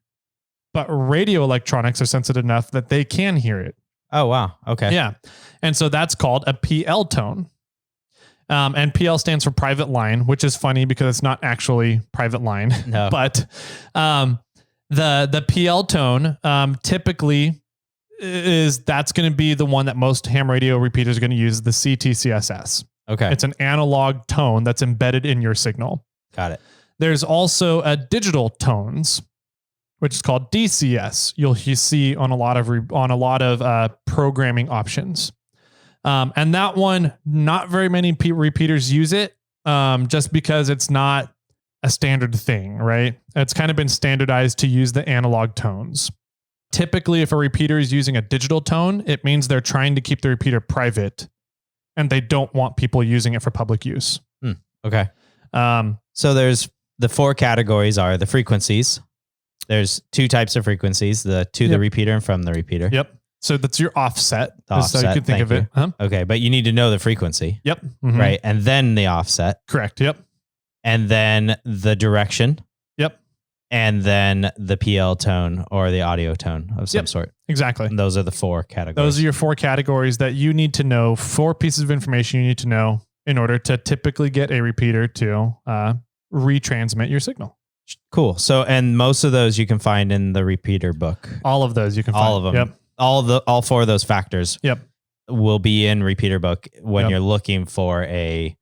But radio electronics are sensitive enough that they can hear it. Oh, wow. Okay. Yeah. And so that's called a PL tone. And PL stands for private line, which is funny because it's not actually private line. No. But the PL tone typically that's going to be the one that most ham radio repeaters are going to use, the CTCSS. Okay. It's an analog tone that's embedded in your signal. Got it. There's also a digital tones, which is called DCS. You see on a lot of programming options. And that one, not very many repeaters use it just because it's not a standard thing, right? It's kind of been standardized to use the analog tones. Typically, if a repeater is using a digital tone, it means they're trying to keep the repeater private and they don't want people using it for public use. Okay. So there's the 4 categories are the frequencies. There's 2 types of frequencies, the repeater and from the repeater. Yep. So that's your offset. The offset, so you could think of it. Huh? Okay. But you need to know the frequency. Yep. Mm-hmm. Right. And then the offset. Correct. Yep. And then the direction. Yep. And then the PL tone or the audio tone of some sort. Exactly. And those are the 4 categories. Those are your 4 categories that you need to know, 4 pieces of information you need to know in order to typically get a repeater to retransmit your signal. Cool. So, and most of those you can find in the repeater book. All of those you can find. All of them. Yep. All 4 of those factors. Yep. Will be in repeater book when you're looking for a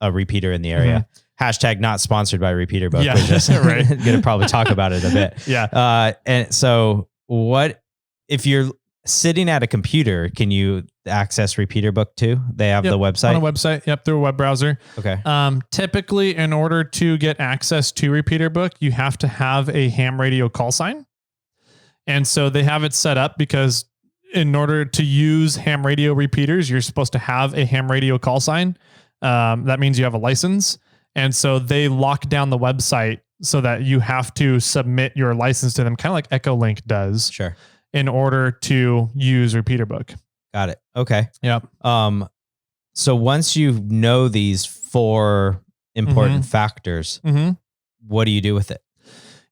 repeater in the area. Mm-hmm. Hashtag not sponsored by repeater book. Yeah. We're just right. going to probably talk about it a bit. Yeah. And so what if you're sitting at a computer, can you access repeater book too? They have the website? On a website. Yep. Through a web browser. Okay. Typically in order to get access to repeater book, you have to have a ham radio call sign. And so they have it set up because in order to use ham radio repeaters, you're supposed to have a ham radio call sign. That means you have a license. And so they lock down the website so that you have to submit your license to them, kind of like Echolink does. Sure. In order to use repeater book. Got it. Okay. Yep. So once you know these 4 important factors, what do you do with it?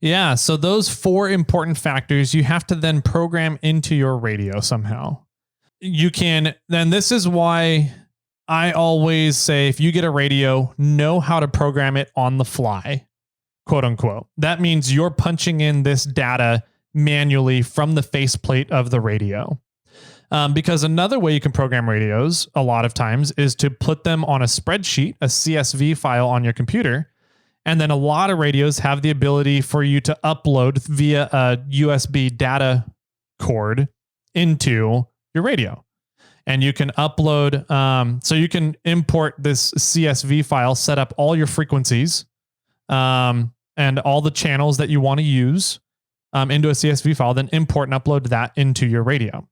Yeah. So those 4 important factors you have to then program into your radio somehow. Then this is why I always say, if you get a radio, know how to program it on the fly, quote unquote. That means you're punching in this data manually from the faceplate of the radio. Because another way you can program radios a lot of times is to put them on a spreadsheet, a CSV file on your computer. And then a lot of radios have the ability for you to upload via a USB data cord into your radio. And you can upload, so you can import this CSV file, set up all your frequencies and all the channels that you want to use into a CSV file, then import and upload that into your radio.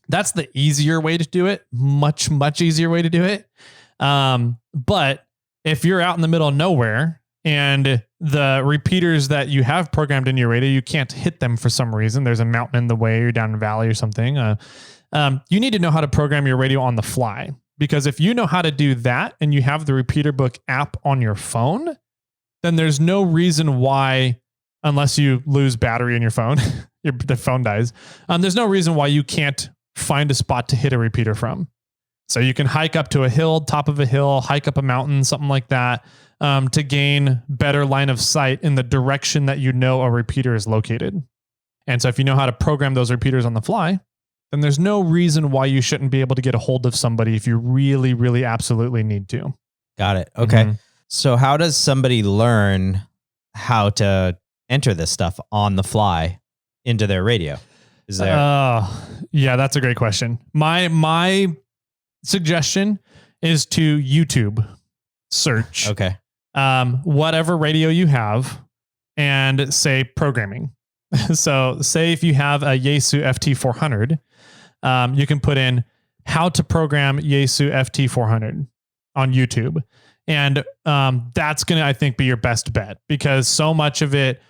That's the easier way to do it. Much, much easier way to do it. But if you're out in the middle of nowhere and the repeaters that you have programmed in your radio, you can't hit them for some reason, there's a mountain in the way, you're down in a valley or something, you need to know how to program your radio on the fly. Because if you know how to do that and you have the Repeater Book app on your phone, then there's no reason why, unless you lose battery in your phone, the phone dies, there's no reason why you can't find a spot to hit a repeater from. So you can hike up to a hill, top of a hill, hike up a mountain, something like that, to gain better line of sight in the direction that you know a repeater is located. And so if you know how to program those repeaters on the fly, then there's no reason why you shouldn't be able to get a hold of somebody if you really, really absolutely need to. Got it. Okay. So how does somebody learn how to enter this stuff on the fly into their radio? Is there? Yeah, that's a great question. My suggestion is to YouTube search. Okay. Whatever radio you have and say programming. So say if you have a Yaesu FT400, you can put in how to program Yaesu FT400 on YouTube. And that's going to, I think, be your best bet, because so much of it,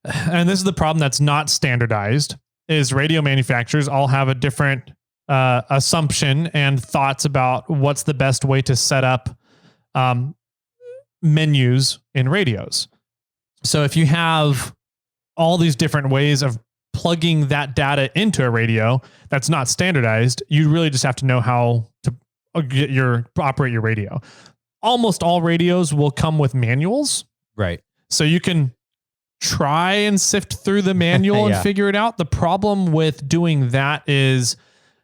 and this is the problem that's not standardized, is radio manufacturers all have a different assumption and thoughts about what's the best way to set up menus in radios. So if you have all these different ways of plugging that data into a radio that's not standardized, you really just have to know how to operate your radio. Almost all radios will come with manuals. Right. So you can try and sift through the manual and figure it out. The problem with doing that is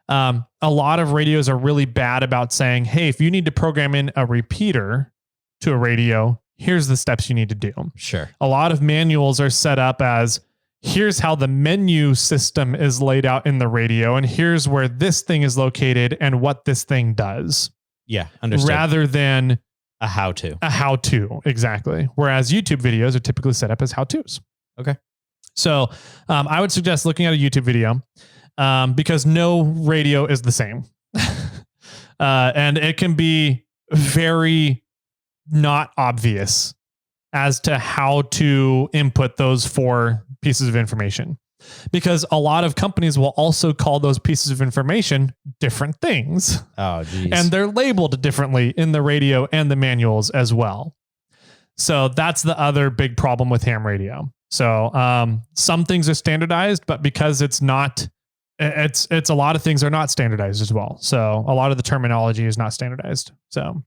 a lot of radios are really bad about saying, hey, if you need to program in a repeater to a radio, here's the steps you need to do. Sure. A lot of manuals are set up as, here's how the menu system is laid out in the radio, and here's where this thing is located and what this thing does. Yeah, understood. Rather than a how-to. A how-to, exactly. Whereas YouTube videos are typically set up as how-tos. Okay. So I would suggest looking at a YouTube video because no radio is the same. And it can be very not obvious as to how to input those 4 pieces of information, because a lot of companies will also call those pieces of information different things. Oh, geez. And they're labeled differently in the radio and the manuals as well. So that's the other big problem with ham radio. So some things are standardized, but because it's not, it's a lot of things are not standardized as well. So a lot of the terminology is not standardized. So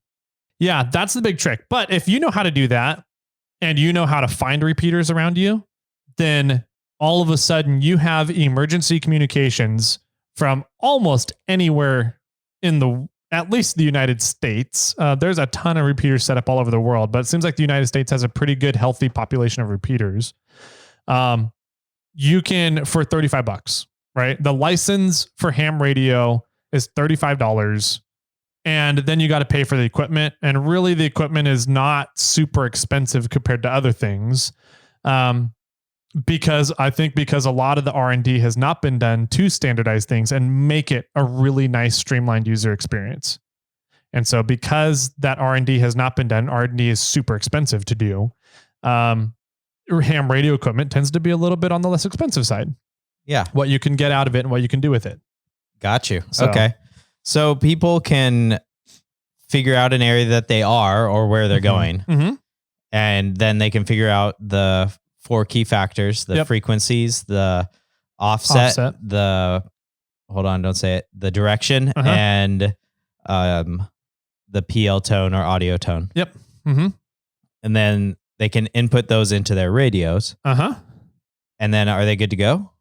yeah, that's the big trick. But if you know how to do that and you know how to find repeaters around you, then all of a sudden you have emergency communications from almost anywhere in at least the United States. There's a ton of repeaters set up all over the world, but it seems like the United States has a pretty good, healthy population of repeaters. You can, for $35, right? The license for ham radio is $35. And then you got to pay for the equipment. And really the equipment is not super expensive compared to other things. Because a lot of the R&D has not been done to standardize things and make it a really nice streamlined user experience. And so because that R&D has not been done, R&D is super expensive to do. Ham radio equipment tends to be a little bit on the less expensive side. Yeah. What you can get out of it and what you can do with it. Got you. Okay. So people can figure out an area that they are or where they're going. Mm-hmm. And then they can figure out the 4 key factors, the Yep. frequencies, the offset, the direction, and the PL tone or audio tone. Yep. Mm-hmm. And then they can input those into their radios. And then are they good to go?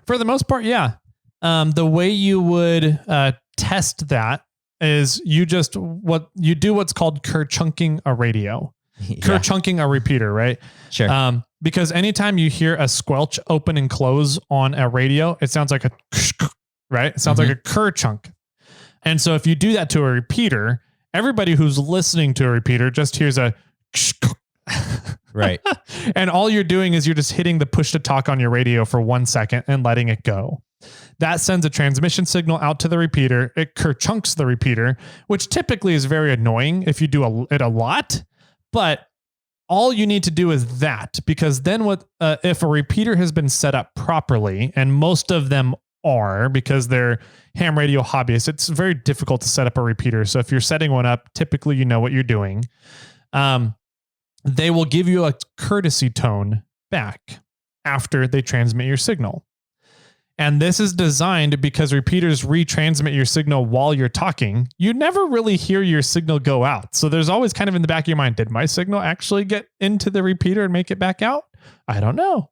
For the most part, yeah. The way you would test that is you do what's called Kerr-chunking a radio. Kerr-chunking a repeater, right? Sure. Because anytime you hear a squelch open and close on a radio, it sounds like a right? It sounds like a Kerr-chunk. And so if you do that to a repeater, everybody who's listening to a repeater just hears a right. And all you're doing is you're just hitting the push to talk on your radio for 1 second and letting it go. That sends a transmission signal out to the repeater. It Kerr-chunks the repeater, which typically is very annoying if you do it a lot. But all you need to do is that, because then if a repeater has been set up properly, and most of them are because they're ham radio hobbyists, it's very difficult to set up a repeater. So if you're setting one up, typically you know what you're doing. They will give you a courtesy tone back after they transmit your signal. And this is designed because repeaters retransmit your signal while you're talking. You never really hear your signal go out. So there's always kind of in the back of your mind, did my signal actually get into the repeater and make it back out? I don't know.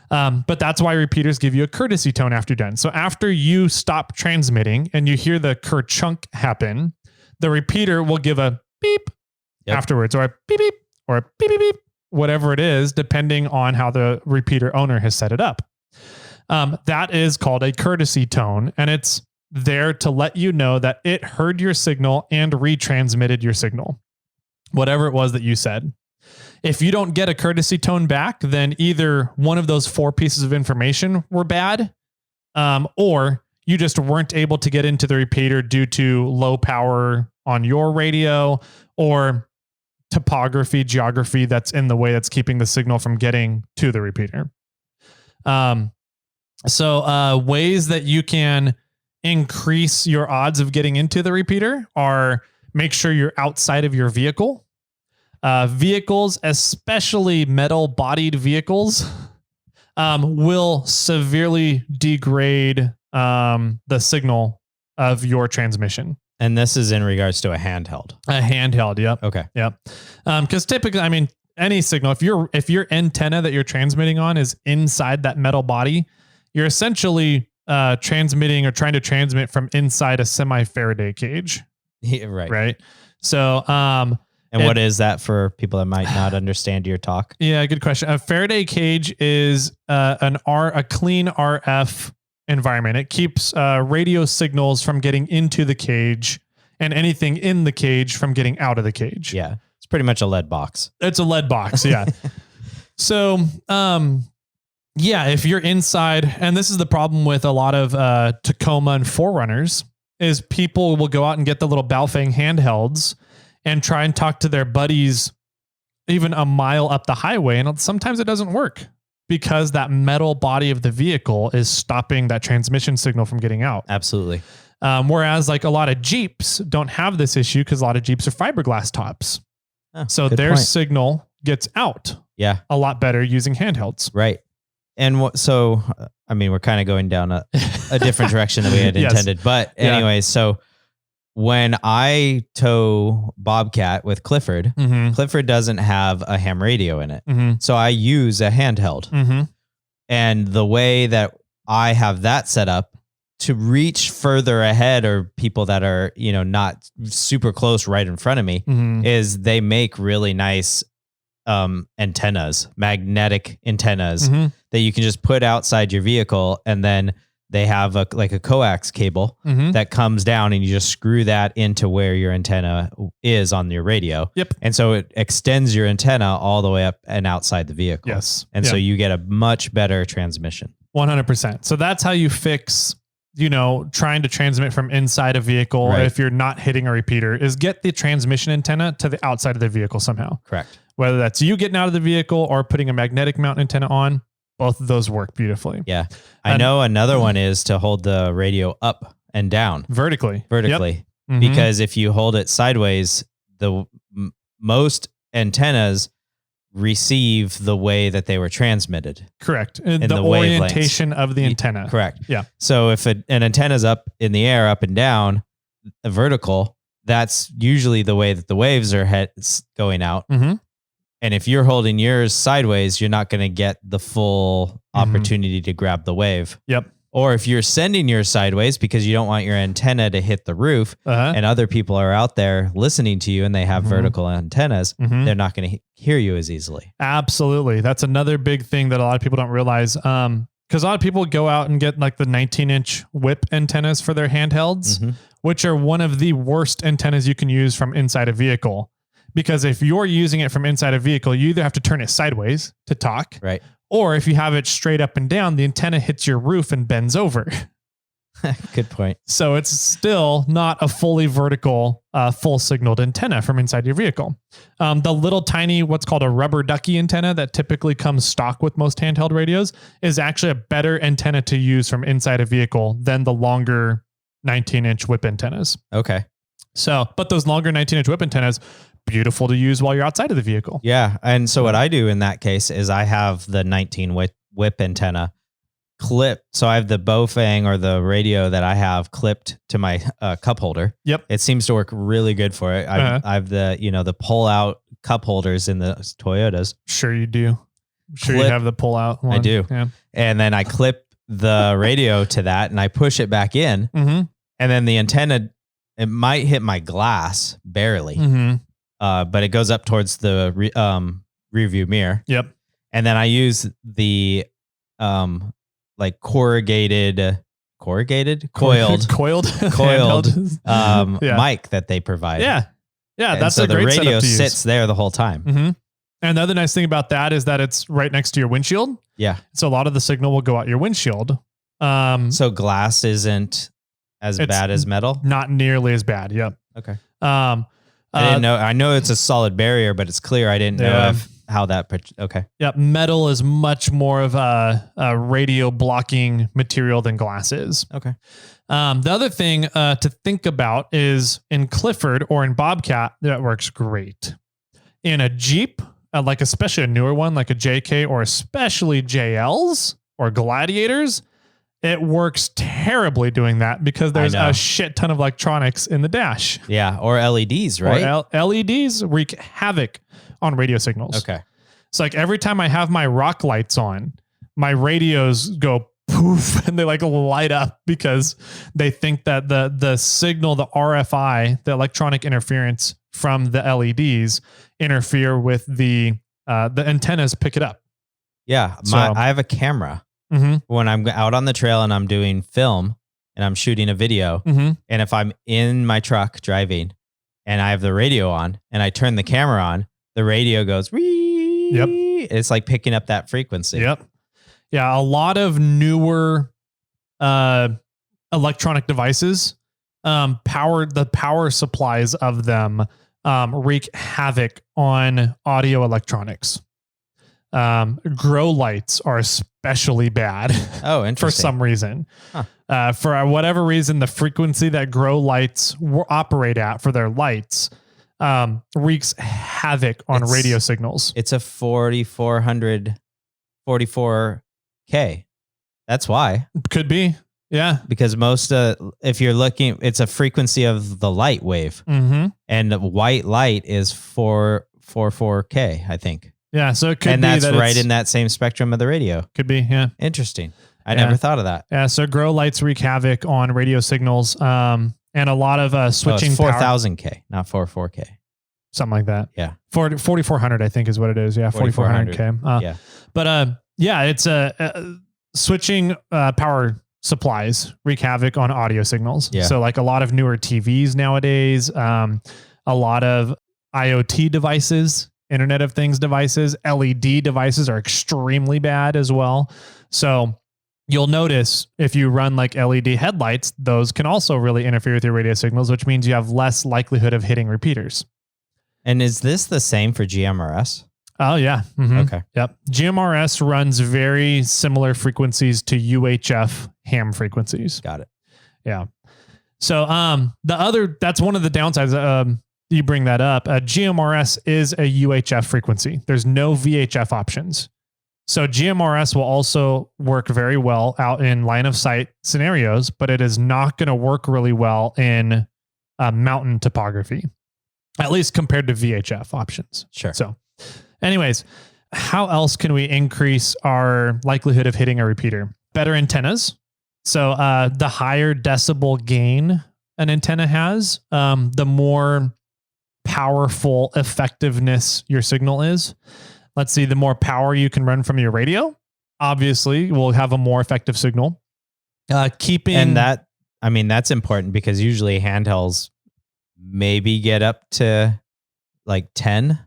But that's why repeaters give you a courtesy tone after you're done. So after you stop transmitting and you hear the Kerr-chunk happen, the repeater will give a beep afterwards, or a beep beep, or a beep beep beep, whatever it is, depending on how the repeater owner has set it up. That is called a courtesy tone, and it's there to let you know that it heard your signal and retransmitted your signal, whatever it was that you said. If you don't get a courtesy tone back, then either one of those 4 pieces of information were bad, or you just weren't able to get into the repeater due to low power on your radio, or topography, geography that's in the way that's keeping the signal from getting to the repeater. So ways that you can increase your odds of getting into the repeater are make sure you're outside of your vehicle. Vehicles, especially metal-bodied vehicles, will severely degrade the signal of your transmission. And this is in regards to a handheld. A handheld, yep. Okay. Yep. Because typically, I mean, any signal, if your antenna that you're transmitting on is inside that metal body, you're essentially transmitting or trying to transmit from inside a semi-Faraday cage. Yeah, right. Right. So, and what is that for people that might not understand your talk? Yeah, good question. A Faraday cage is a clean RF environment. It keeps radio signals from getting into the cage and anything in the cage from getting out of the cage. Yeah. It's pretty much a lead box. It's a lead box. Yeah. So, yeah, if you're inside, and this is the problem with a lot of Tacoma and 4Runners, is people will go out and get the little Baofeng handhelds and try and talk to their buddies even a mile up the highway. And sometimes it doesn't work because that metal body of the vehicle is stopping that transmission signal from getting out. Absolutely. Whereas like a lot of Jeeps don't have this issue because a lot of Jeeps are fiberglass tops. Oh, so their signal gets out a lot better using handhelds. Right. And so, I mean, we're kind of going down a different direction than we had intended. But anyways, so when I tow Bobcat with Clifford, Clifford doesn't have a ham radio in it. So I use a handheld. And the way that I have that set up to reach further ahead or people that are, not super close right in front of me is they make really nice antennas, magnetic antennas that you can just put outside your vehicle, and then they have a coax cable that comes down, and you just screw that into where your antenna is on your radio. Yep. And so it extends your antenna all the way up and outside the vehicle. Yes. And so you get a much better transmission. 100%. So that's how you fix, trying to transmit from inside a vehicle. If you're not hitting a repeater, is get the transmission antenna to the outside of the vehicle somehow. Correct. Whether that's you getting out of the vehicle or putting a magnetic mount antenna on, both of those work beautifully. Yeah. I know another one is to hold the radio up and down. Vertically. Yep. Because if you hold it sideways, most antennas receive the way that they were transmitted. Correct. And the orientation of the antenna. Correct. Yeah. So if an antenna's up in the air, up and down, vertical, that's usually the way that the waves are going out. Mm-hmm. And if you're holding yours sideways, you're not going to get the full opportunity to grab the wave. Yep. Or if you're sending yours sideways because you don't want your antenna to hit the roof and other people are out there listening to you and they have vertical antennas, they're not going to hear you as easily. Absolutely. That's another big thing that a lot of people don't realize. Because a lot of people go out and get like the 19-inch whip antennas for their handhelds, which are one of the worst antennas you can use from inside a vehicle. Because if you're using it from inside a vehicle, you either have to turn it sideways to talk, right? Or if you have it straight up and down, the antenna hits your roof and bends over. Good point. So it's still not a fully vertical, full signaled antenna from inside your vehicle. The little tiny, what's called a rubber ducky antenna that typically comes stock with most handheld radios is actually a better antenna to use from inside a vehicle than the longer 19-inch whip antennas. Okay. So, but those longer 19-inch whip antennas, beautiful to use while you're outside of the vehicle. Yeah. And so what I do in that case is I have the 19 whip antenna clipped. So I have the Baofeng or the radio that I have clipped to my cup holder. Yep. It seems to work really good for it. I have the, the pull out cup holders in the Toyotas. Sure you do. Sure you have the pull out one. I do. Yeah. And then I clip the radio to that and I push it back in. And then the antenna, it might hit my glass barely. But it goes up towards the rear view mirror. Yep. And then I use the like coiled mic that they provide. Yeah. Yeah. And That's so a great the radio setup to sits use. there the whole time. And the other nice thing about that is that it's right next to your windshield. Yeah. So a lot of the signal will go out your windshield. So glass isn't as bad as metal? Not nearly as bad. Yep. Okay. I didn't know. I know it's a solid barrier, but it's clear. I didn't know how that. Okay. Yep. Metal is much more of a radio blocking material than glass is. Okay. The other thing to think about is in Clifford or in Bobcat, that works great. In a Jeep, like especially a newer one, like a JK or especially JLs or Gladiators, it works terribly doing that because there's a shit ton of electronics in the dash. Yeah. Or LEDs, right? Or LEDs wreak havoc on radio signals. Okay. So like every time I have my rock lights on, my radios go poof and they light up because they think that the signal, the RFI, the electronic interference from the LEDs interfere with the antennas pick it up. Yeah. I have a camera. When I'm out on the trail and I'm doing film and I'm shooting a video, and if I'm in my truck driving and I have the radio on and I turn the camera on, the radio goes, yep. It's like picking up that frequency. Yep. Yeah. A lot of newer electronic devices, the power supplies of them wreak havoc on audio electronics. Grow lights are especially bad. Oh, interesting. For some reason. For whatever reason, the frequency that grow lights operate at for their lights wreaks havoc on radio signals. It's a 44K. That's why. Could be. Yeah. Because most, if you're looking, it's a frequency of the light wave. And the white light is 44K, I think. Yeah, so it could be and that's that right in that same spectrum of the radio. Could be, yeah. Interesting. I never thought of that. Yeah, so grow lights wreak havoc on radio signals, and a lot of switching. 4,000K, not 44K. Something like that. Yeah, 4,400, I think, is what it is. Yeah, 4,400K. Yeah, but it's switching power supplies wreak havoc on audio signals. Yeah. So like a lot of newer TVs nowadays, a lot of IoT devices. Internet of Things devices, LED devices are extremely bad as well. So you'll notice if you run like LED headlights, those can also really interfere with your radio signals, which means you have less likelihood of hitting repeaters. And is this the same for GMRS? Oh, yeah. Okay. Yep. GMRS runs very similar frequencies to UHF ham frequencies. Got it. Yeah. So that's one of the downsides. you bring that up, GMRS is a UHF frequency. There's no VHF options. So GMRS will also work very well out in line of sight scenarios, but it is not going to work really well in mountain topography, at least compared to VHF options. Sure. So anyways, how else can we increase our likelihood of hitting a repeater? Better antennas. So the higher decibel gain an antenna has, the more powerful effectiveness your signal is. Let's see, the more power you can run from your radio, obviously will have a more effective signal. And that, I mean, that's important because usually handhelds maybe get up to like 10.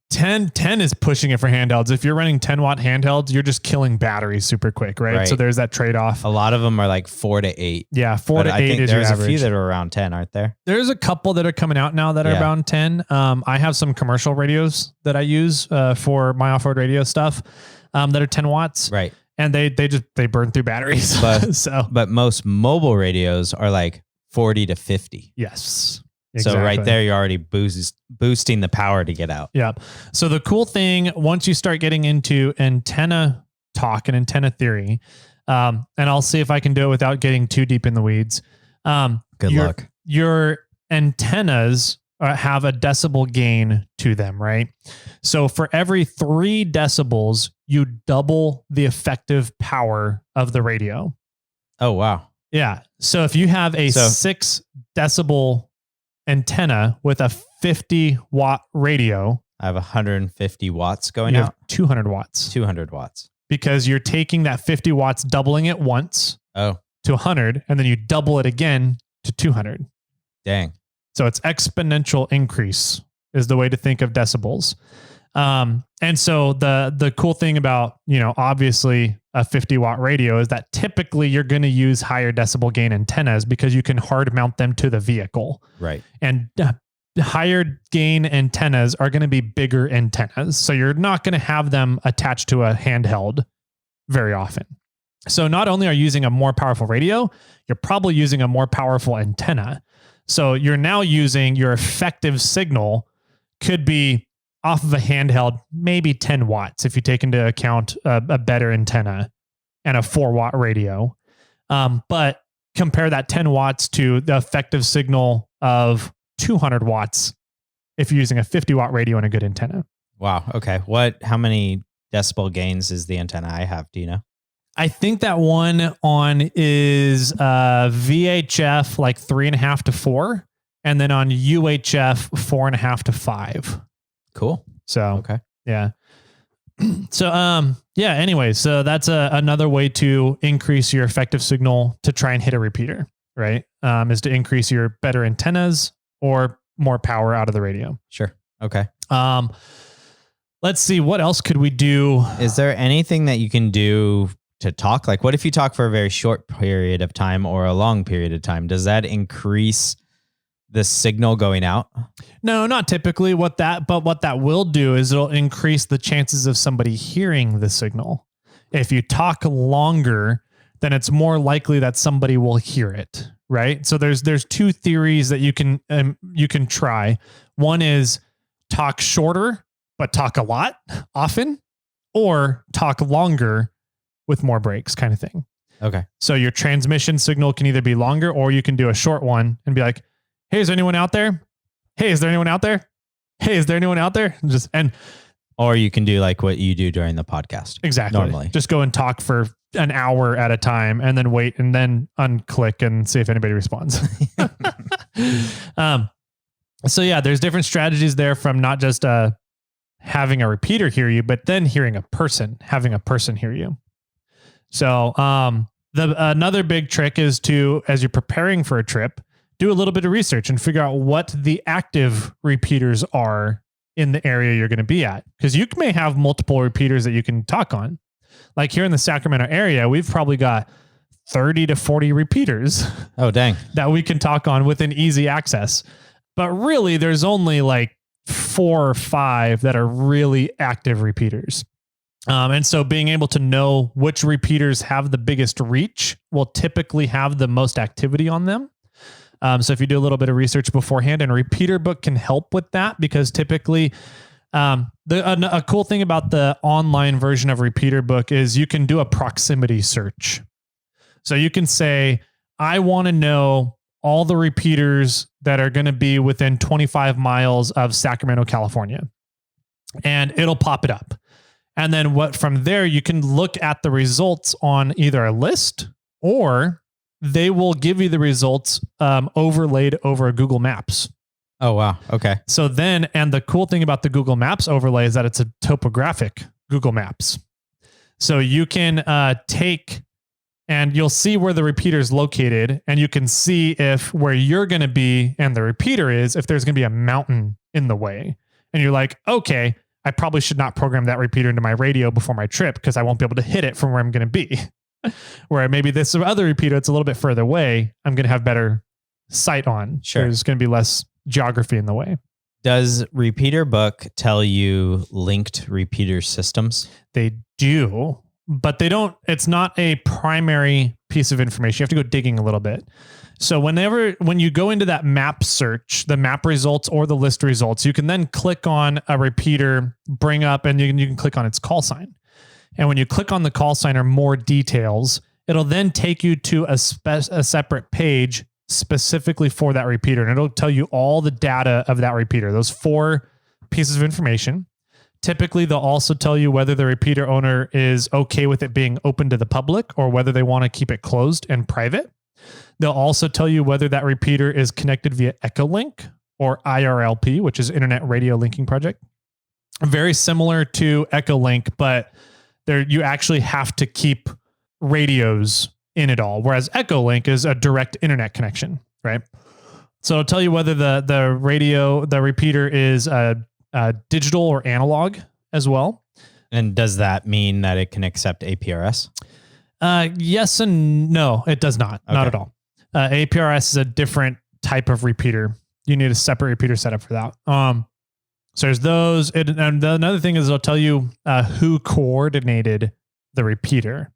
10 is pushing it for handhelds. If you're running 10 watt handhelds, you're just killing batteries super quick, right? So there's that trade-off. A lot of them are like 4 to 8. Yeah, 4 to 8 is your average. There's a few that are around 10, aren't there? There's a couple that are coming out now that are around 10. I have some commercial radios that I use for my off-road radio stuff that are 10 watts. Right. And they burn through batteries. But most mobile radios are like 40 to 50. Yes. Exactly. So right there, you're already boosting the power to get out. Yeah. So the cool thing, once you start getting into antenna talk and antenna theory, and I'll see if I can do it without getting too deep in the weeds. Good luck. Your antennas have a decibel gain to them, right? So for every 3 decibels, you double the effective power of the radio. Oh, wow. Yeah. So if you have a 6 decibel antenna with a 50 watt radio, I have 150 watts going you out. have 200 watts. 200 watts. Because you're taking that 50 watts, doubling it once to 100, and then you double it again to 200. Dang. So it's exponential increase is the way to think of decibels. And so the cool thing about, obviously a 50 watt radio is that typically you're going to use higher decibel gain antennas because you can hard mount them to the vehicle. Right. And higher gain antennas are going to be bigger antennas. So you're not going to have them attached to a handheld very often. So not only are you using a more powerful radio, you're probably using a more powerful antenna. So you're now using your effective signal could be off of a handheld, maybe 10 watts if you take into account a better antenna and a 4 watt radio. But compare that 10 watts to the effective signal of 200 watts if you're using a 50 watt radio and a good antenna. Wow. Okay. How many decibel gains is the antenna I have? Do you know? I think that one on is VHF like 3.5 to 4, and then on UHF 4.5 to 5. Cool. So, okay. Yeah. So, anyways, so that's another way to increase your effective signal to try and hit a repeater, right? Is to increase your better antennas or more power out of the radio. Sure. Okay. Let's see, what else could we do? Is there anything that you can do to talk? Like, what if you talk for a very short period of time or a long period of time? Does that increase the signal going out? No, not typically. What that will do is it'll increase the chances of somebody hearing the signal. If you talk longer, then it's more likely that somebody will hear it, right? So there's 2 theories that you can try. One is talk shorter, but talk a lot often, or talk longer with more breaks kind of thing. Okay. So your transmission signal can either be longer, or you can do a short one and be like, hey, is there anyone out there? Hey, is there anyone out there? Hey, is there anyone out there? Or you can do like what you do during the podcast. Exactly. Normally. Just go and talk for an hour at a time and then wait and then unclick and see if anybody responds. So yeah, there's different strategies there from not just having a repeater hear you, but then having a person hear you. So another big trick is to, as you're preparing for a trip, do a little bit of research and figure out what the active repeaters are in the area you're going to be at. Because you may have multiple repeaters that you can talk on. Like here in the Sacramento area, we've probably got 30 to 40 repeaters. Oh, dang. That we can talk on within easy access. But really, there's only like 4 or 5 that are really active repeaters. And so being able to know which repeaters have the biggest reach will typically have the most activity on them. So if you do a little bit of research beforehand, and repeater book can help with that, because typically a cool thing about the online version of repeater book is you can do a proximity search. So you can say, I want to know all the repeaters that are going to be within 25 miles of Sacramento, California, and it'll pop it up. And then from there, you can look at the results on either a list, or they will give you the results overlaid over Google Maps. Oh, wow. Okay. So then, and the cool thing about the Google Maps overlay is that it's a topographic Google Maps. So you can take, and you'll see where the repeater is located, and you can see if where you're going to be and the repeater is, if there's going to be a mountain in the way. And you're like, okay, I probably should not program that repeater into my radio before my trip, because I won't be able to hit it from where I'm going to be. Where maybe this other repeater, it's a little bit further away, I'm going to have better sight on. Sure. There's going to be less geography in the way. Does Repeater Book tell you linked repeater systems? They do, but they don't. It's not a primary piece of information. You have to go digging a little bit. So when you go into that map search, the map results or the list results, you can then click on a repeater, bring up, and you can click on its call sign. And when you click on the call sign or more details, it'll then take you to a separate page specifically for that repeater. And it'll tell you all the data of that repeater, those 4 pieces of information. Typically, they'll also tell you whether the repeater owner is okay with it being open to the public or whether they want to keep it closed and private. They'll also tell you whether that repeater is connected via Echolink or IRLP, which is Internet Radio Linking Project. Very similar to Echolink, but you actually have to keep radios in it all, whereas Echolink is a direct internet connection, right? So it'll tell you whether the repeater is digital or analog as well. And does that mean that it can accept APRS? Yes and no, it does not. Okay. Not at all. APRS is a different type of repeater. You need a separate repeater setup for that. So there's those. And another thing is it'll tell you who coordinated the repeater.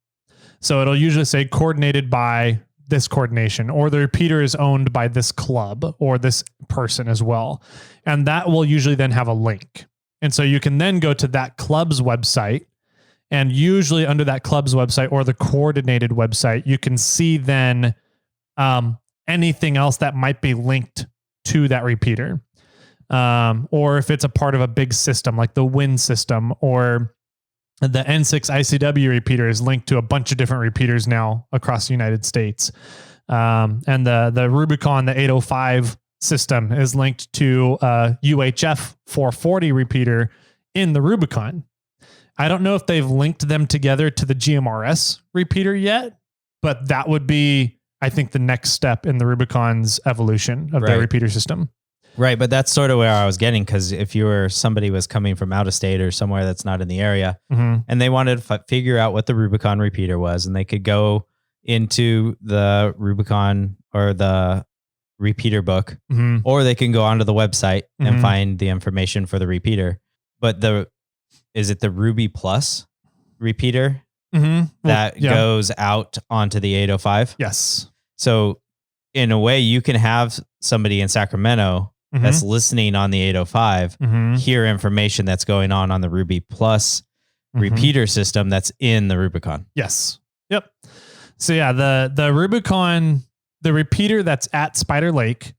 So it'll usually say coordinated by this coordination, or the repeater is owned by this club or this person as well. And that will usually then have a link. And so you can then go to that club's website, and usually under that club's website or the coordinated website, you can see then anything else that might be linked to that repeater. Or if it's a part of a big system like the WINCH system, or the N6 ICW repeater is linked to a bunch of different repeaters now across the United States. And the Rubicon, the 805 system, is linked to UHF 440 repeater in the Rubicon. I don't know if they've linked them together to the GMRS repeater yet, but that would be, I think, the next step in the Rubicon's evolution of their repeater system. Right, but that's sort of where I was getting, because if somebody was coming from out of state or somewhere that's not in the area, and they wanted to figure out what the Rubicon repeater was, and they could go into the Rubicon or the repeater book, or they can go onto the website and find the information for the repeater. But is it the Ruby Plus repeater that goes out onto the 805? Yes. So in a way, you can have somebody in Sacramento that's listening on the 805 hear information that's going on the Ruby Plus repeater system that's in the Rubicon. Yes. Yep. So yeah, the Rubicon, the repeater that's at Spider Lake,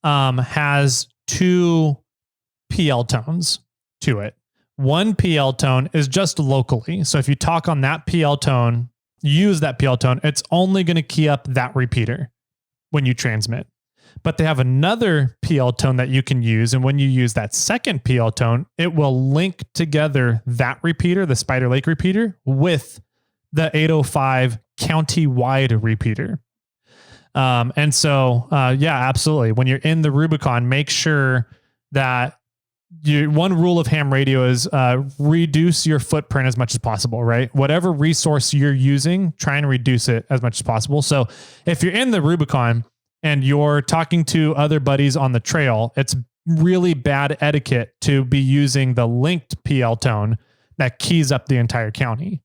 has 2 PL tones to it. One PL tone is just locally. So if you talk on that PL tone, use that PL tone, it's only going to key up that repeater when you transmit. But they have another PL tone that you can use. And when you use that second PL tone, it will link together that repeater, the Spider Lake repeater, with the 805 county-wide repeater. And so, absolutely. When you're in the Rubicon, make sure that one rule of ham radio is reduce your footprint as much as possible, right? Whatever resource you're using, try and reduce it as much as possible. So if you're in the Rubicon and you're talking to other buddies on the trail, it's really bad etiquette to be using the linked PL tone that keys up the entire county.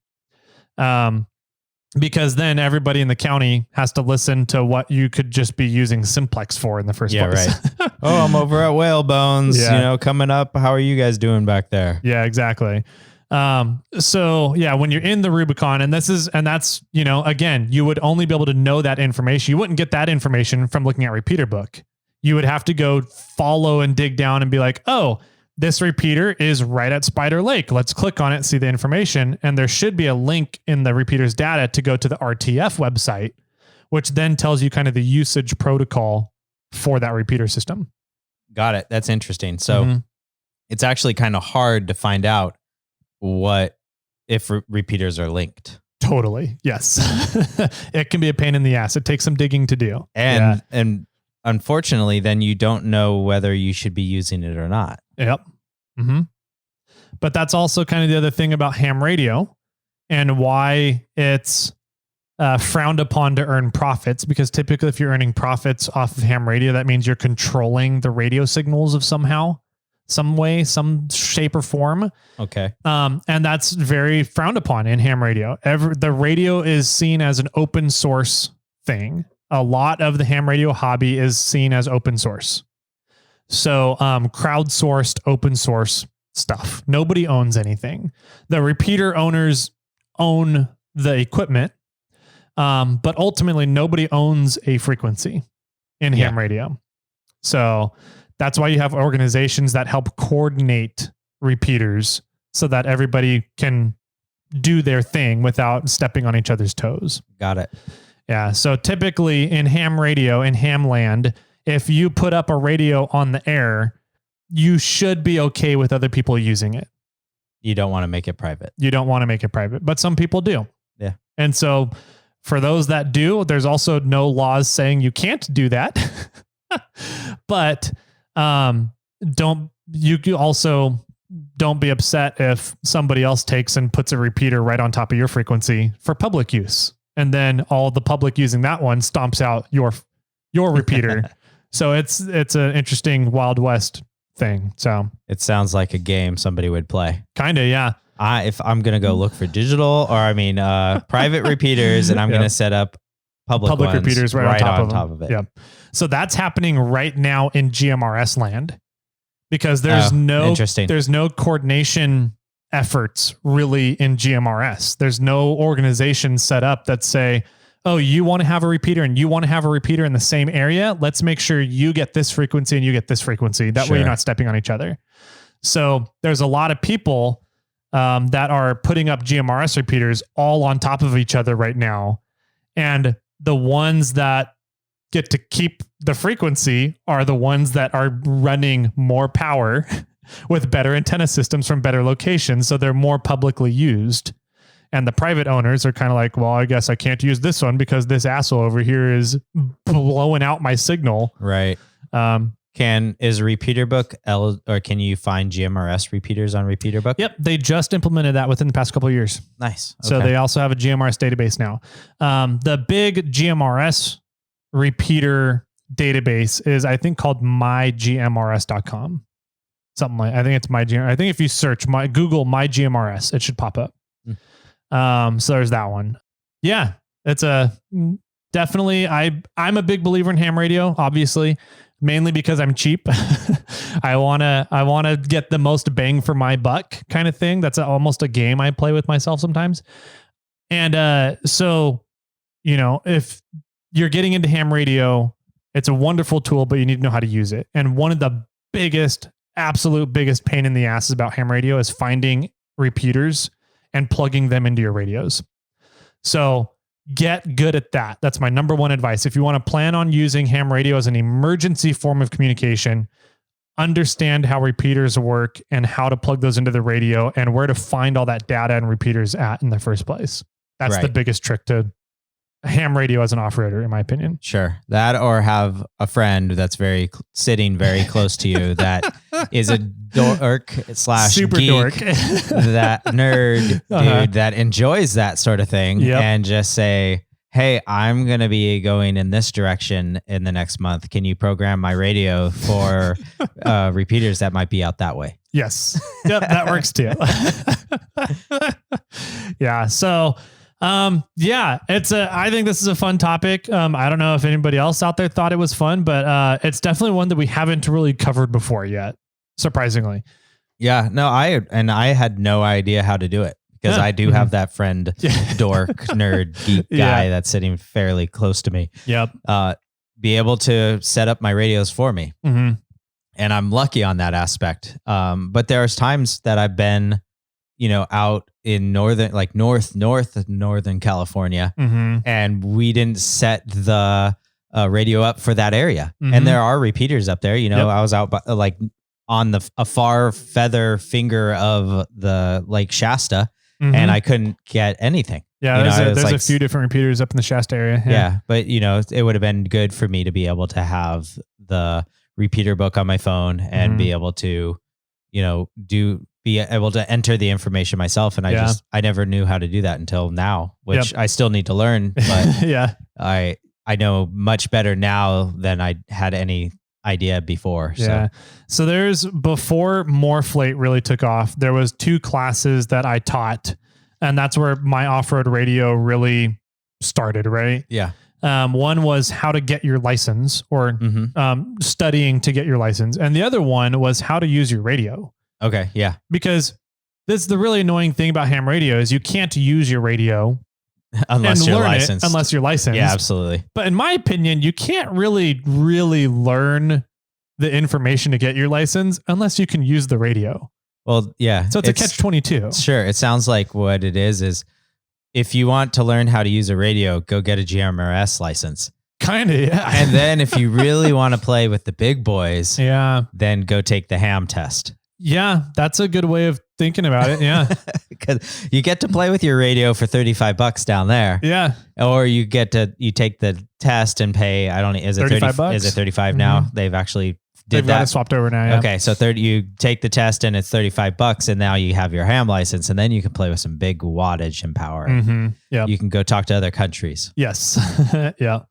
because then everybody in the county has to listen to what you could just be using simplex for in the first place. Right. Oh, I'm over at Whalebones, coming up. How are you guys doing back there? Yeah, exactly. So yeah, when you're in the Rubicon, and that's, again, you would only be able to know that information. You wouldn't get that information from looking at repeater book. You would have to go follow and dig down and be like, oh, this repeater is right at Spider Lake. Let's click on it, see the information. And there should be a link in the repeater's data to go to the RTF website, which then tells you kind of the usage protocol for that repeater system. Got it. That's interesting. So it's actually kind of hard to find out if repeaters are linked. Totally. Yes. It can be a pain in the ass. It takes some digging to do. And unfortunately, then you don't know whether you should be using it or not. Yep. Mm-hmm. But that's also kind of the other thing about ham radio and why it's frowned upon to earn profits, because typically if you're earning profits off of ham radio, that means you're controlling the radio signals of some way, some shape or form. Okay. And that's very frowned upon in ham radio. The radio is seen as an open source thing. A lot of the ham radio hobby is seen as open source. So crowdsourced open source stuff. Nobody owns anything. The repeater owners own the equipment, but ultimately nobody owns a frequency in ham radio. So that's why you have organizations that help coordinate repeaters so that everybody can do their thing without stepping on each other's toes. Got it. Yeah. So typically in ham radio, in ham land, if you put up a radio on the air, you should be okay with other people using it. You don't want to make it private. You don't want to make it private, but some people do. Yeah. And so for those that do, there's also no laws saying you can't do that. But don't be upset if somebody else takes and puts a repeater right on top of your frequency for public use. And then all the public using that one stomps out your repeater. So it's an interesting Wild West thing. So it sounds like a game somebody would play. Kind of, yeah. If I'm going to go look for private repeaters, and I'm going to set up public repeaters right on top of it. Yep. So that's happening right now in GMRS land, because there's no coordination efforts really in GMRS. There's no organization set up that say, oh, you want to have a repeater and you want to have a repeater in the same area. Let's make sure you get this frequency and you get this frequency. That way you're not stepping on each other. So there's a lot of people that are putting up GMRS repeaters all on top of each other right now. And the ones that get to keep the frequency are the ones that are running more power with better antenna systems from better locations. So they're more publicly used. And the private owners are kind of like, well, I guess I can't use this one because this asshole over here is blowing out my signal. Right. Is Repeater Book or can you find GMRS repeaters on Repeater Book? Yep. They just implemented that within the past couple of years. Nice. Okay. So they also have a GMRS database now. The big GMRS repeater database is, I think, called mygmrs.com. Something like, I think it's I think if you search Google mygmrs, it should pop up. So there's that one. Yeah, it's definitely, I'm a big believer in ham radio, obviously, mainly because I'm cheap. I want to get the most bang for my buck kind of thing. That's almost a game I play with myself sometimes. And so, if you're getting into ham radio, it's a wonderful tool, but you need to know how to use it. And one of the absolute biggest pain in the asses about ham radio is finding repeaters and plugging them into your radios. So get good at that. That's my number one advice. If you want to plan on using ham radio as an emergency form of communication, understand how repeaters work and how to plug those into the radio and where to find all that data and repeaters at in the first place. That's the biggest trick to ham radio as an off-roader, in my opinion. Sure. That, or have a friend that's sitting very close to you that is a dork / super geek, dork, that nerd dude that enjoys that sort of thing, and just say, hey, I'm going to be going in this direction in the next month. Can you program my radio for repeaters that might be out that way? Yes. Yep, that works too. Yeah. So Yeah, I think this is a fun topic. I don't know if anybody else out there thought it was fun, but it's definitely one that we haven't really covered before yet. Surprisingly. Yeah, no, I had no idea how to do it because I do have that friend, dork, nerd, geek guy that's sitting fairly close to me. Yep. Be able to set up my radios for me. Mm-hmm. And I'm lucky on that aspect. But there's times that I've been, out in northern California, and we didn't set the radio up for that area. And there are repeaters up there. I was out by, on a far feather finger of the Lake Shasta, and I couldn't get anything. Yeah, there's a few different repeaters up in the Shasta area. Yeah, but it would have been good for me to be able to have the repeater book on my phone and be able to, be able to enter the information myself. And I never knew how to do that until now, which I still need to learn. But I know much better now than I had any idea before. Yeah. So before Morphlate really took off, there was 2 classes that I taught, and that's where my off-road radio really started, right? Yeah. One was how to get your license or studying to get your license. And the other one was how to use your radio. Okay. Yeah. Because this is the really annoying thing about ham radio is you can't use your radio unless you're licensed. Unless you're licensed. Yeah, absolutely. But in my opinion, you can't really learn the information to get your license unless you can use the radio. Well, yeah. So it's a catch-22. Sure. It sounds like what it is if you want to learn how to use a radio, go get a GMRS license. Kind of, yeah. And then if you really want to play with the big boys, then go take the ham test. Yeah, that's a good way of thinking about it. Yeah. Because you get to play with your radio for $35 down there. Yeah. Or you take the test and pay, is it $35? Is it $35 now? They've actually They've got it swapped over now. Yeah. Okay. So you take the test and it's $35 and now you have your ham license and then you can play with some big wattage and power. Yeah. You can go talk to other countries. Yes. Yeah.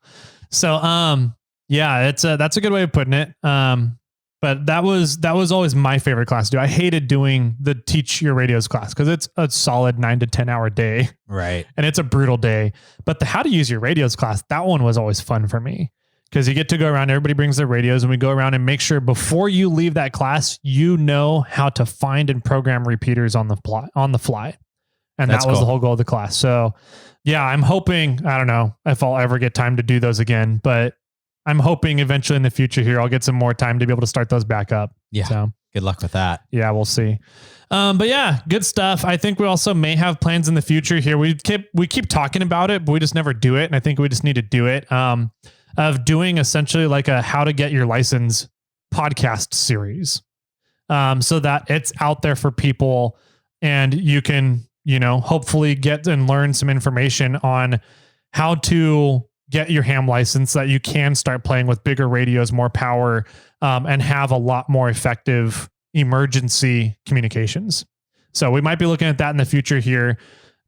So, that's a good way of putting it. But that was always my favorite class to do. I hated doing the teach your radios class because it's a solid 9 to 10 hour day. Right. And it's a brutal day. But the how to use your radios class, that one was always fun for me because you get to go around, everybody brings their radios and we go around and make sure before you leave that class, you know how to find and program repeaters on the fly. And that was the whole goal of the class. So yeah, I'm hoping, I don't know if I'll ever get time to do those again, but I'm hoping eventually in the future here, I'll get some more time to be able to start those back up. Yeah. So good luck with that. Yeah, we'll see. But yeah, good stuff. I think we also may have plans in the future here. We keep talking about it, but we just never do it. And I think we just need to do it. Of doing essentially like a how to get your license podcast series. So that it's out there for people and you can, hopefully get and learn some information on how to get your ham license so that you can start playing with bigger radios, more power, and have a lot more effective emergency communications. So we might be looking at that in the future here,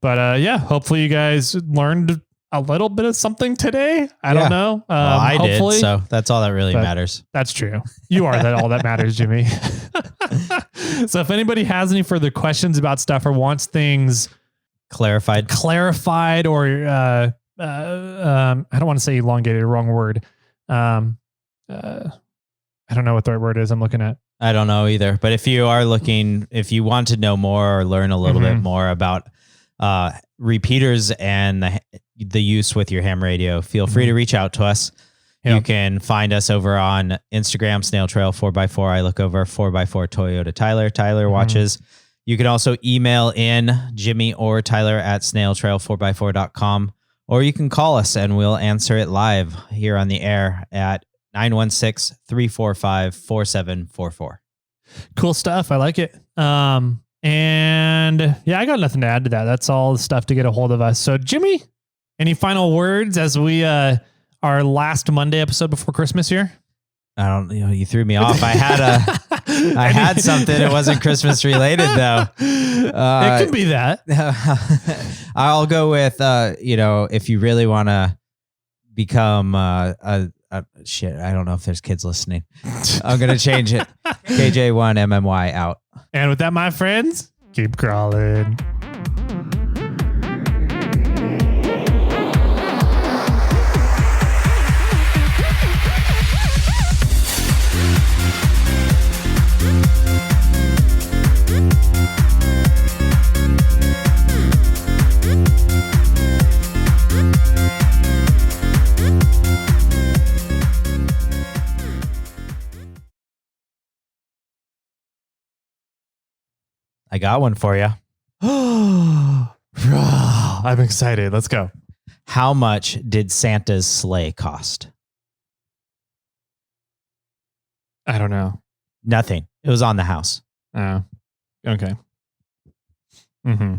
but hopefully you guys learned a little bit of something today. I don't know. Well, I did, so that's all that really matters. That's true. You are all that matters, Jimmy. So if anybody has any further questions about stuff or wants things clarified or I don't want to say elongated, wrong word. I don't know what the right word is I'm looking at. I don't know either. But if you want to know more or learn a little bit more about repeaters and the use with your ham radio, feel free to reach out to us. Yep. You can find us over on Instagram, Snail Trail 4x4. I look over 4x4 Toyota Tyler watches. You can also email in Jimmy or Tyler at snailtrail4x4.com. Or you can call us and we'll answer it live here on the air at 916-345-4744. Cool stuff. I like it. And yeah, I got nothing to add to that. That's all the stuff to get a hold of us. So Jimmy, any final words as we, our last Monday episode before Christmas here? I don't, you threw me off. I had something. It wasn't Christmas related though. It could be that. I'll go with, if you really want to become shit, I don't know if there's kids listening. I'm going to change it. KJ1MMY out. And with that, my friends, keep crawling. I got one for you. I'm excited. Let's go. How much did Santa's sleigh cost? I don't know. Nothing. It was on the house. Oh, okay. Mm-hmm.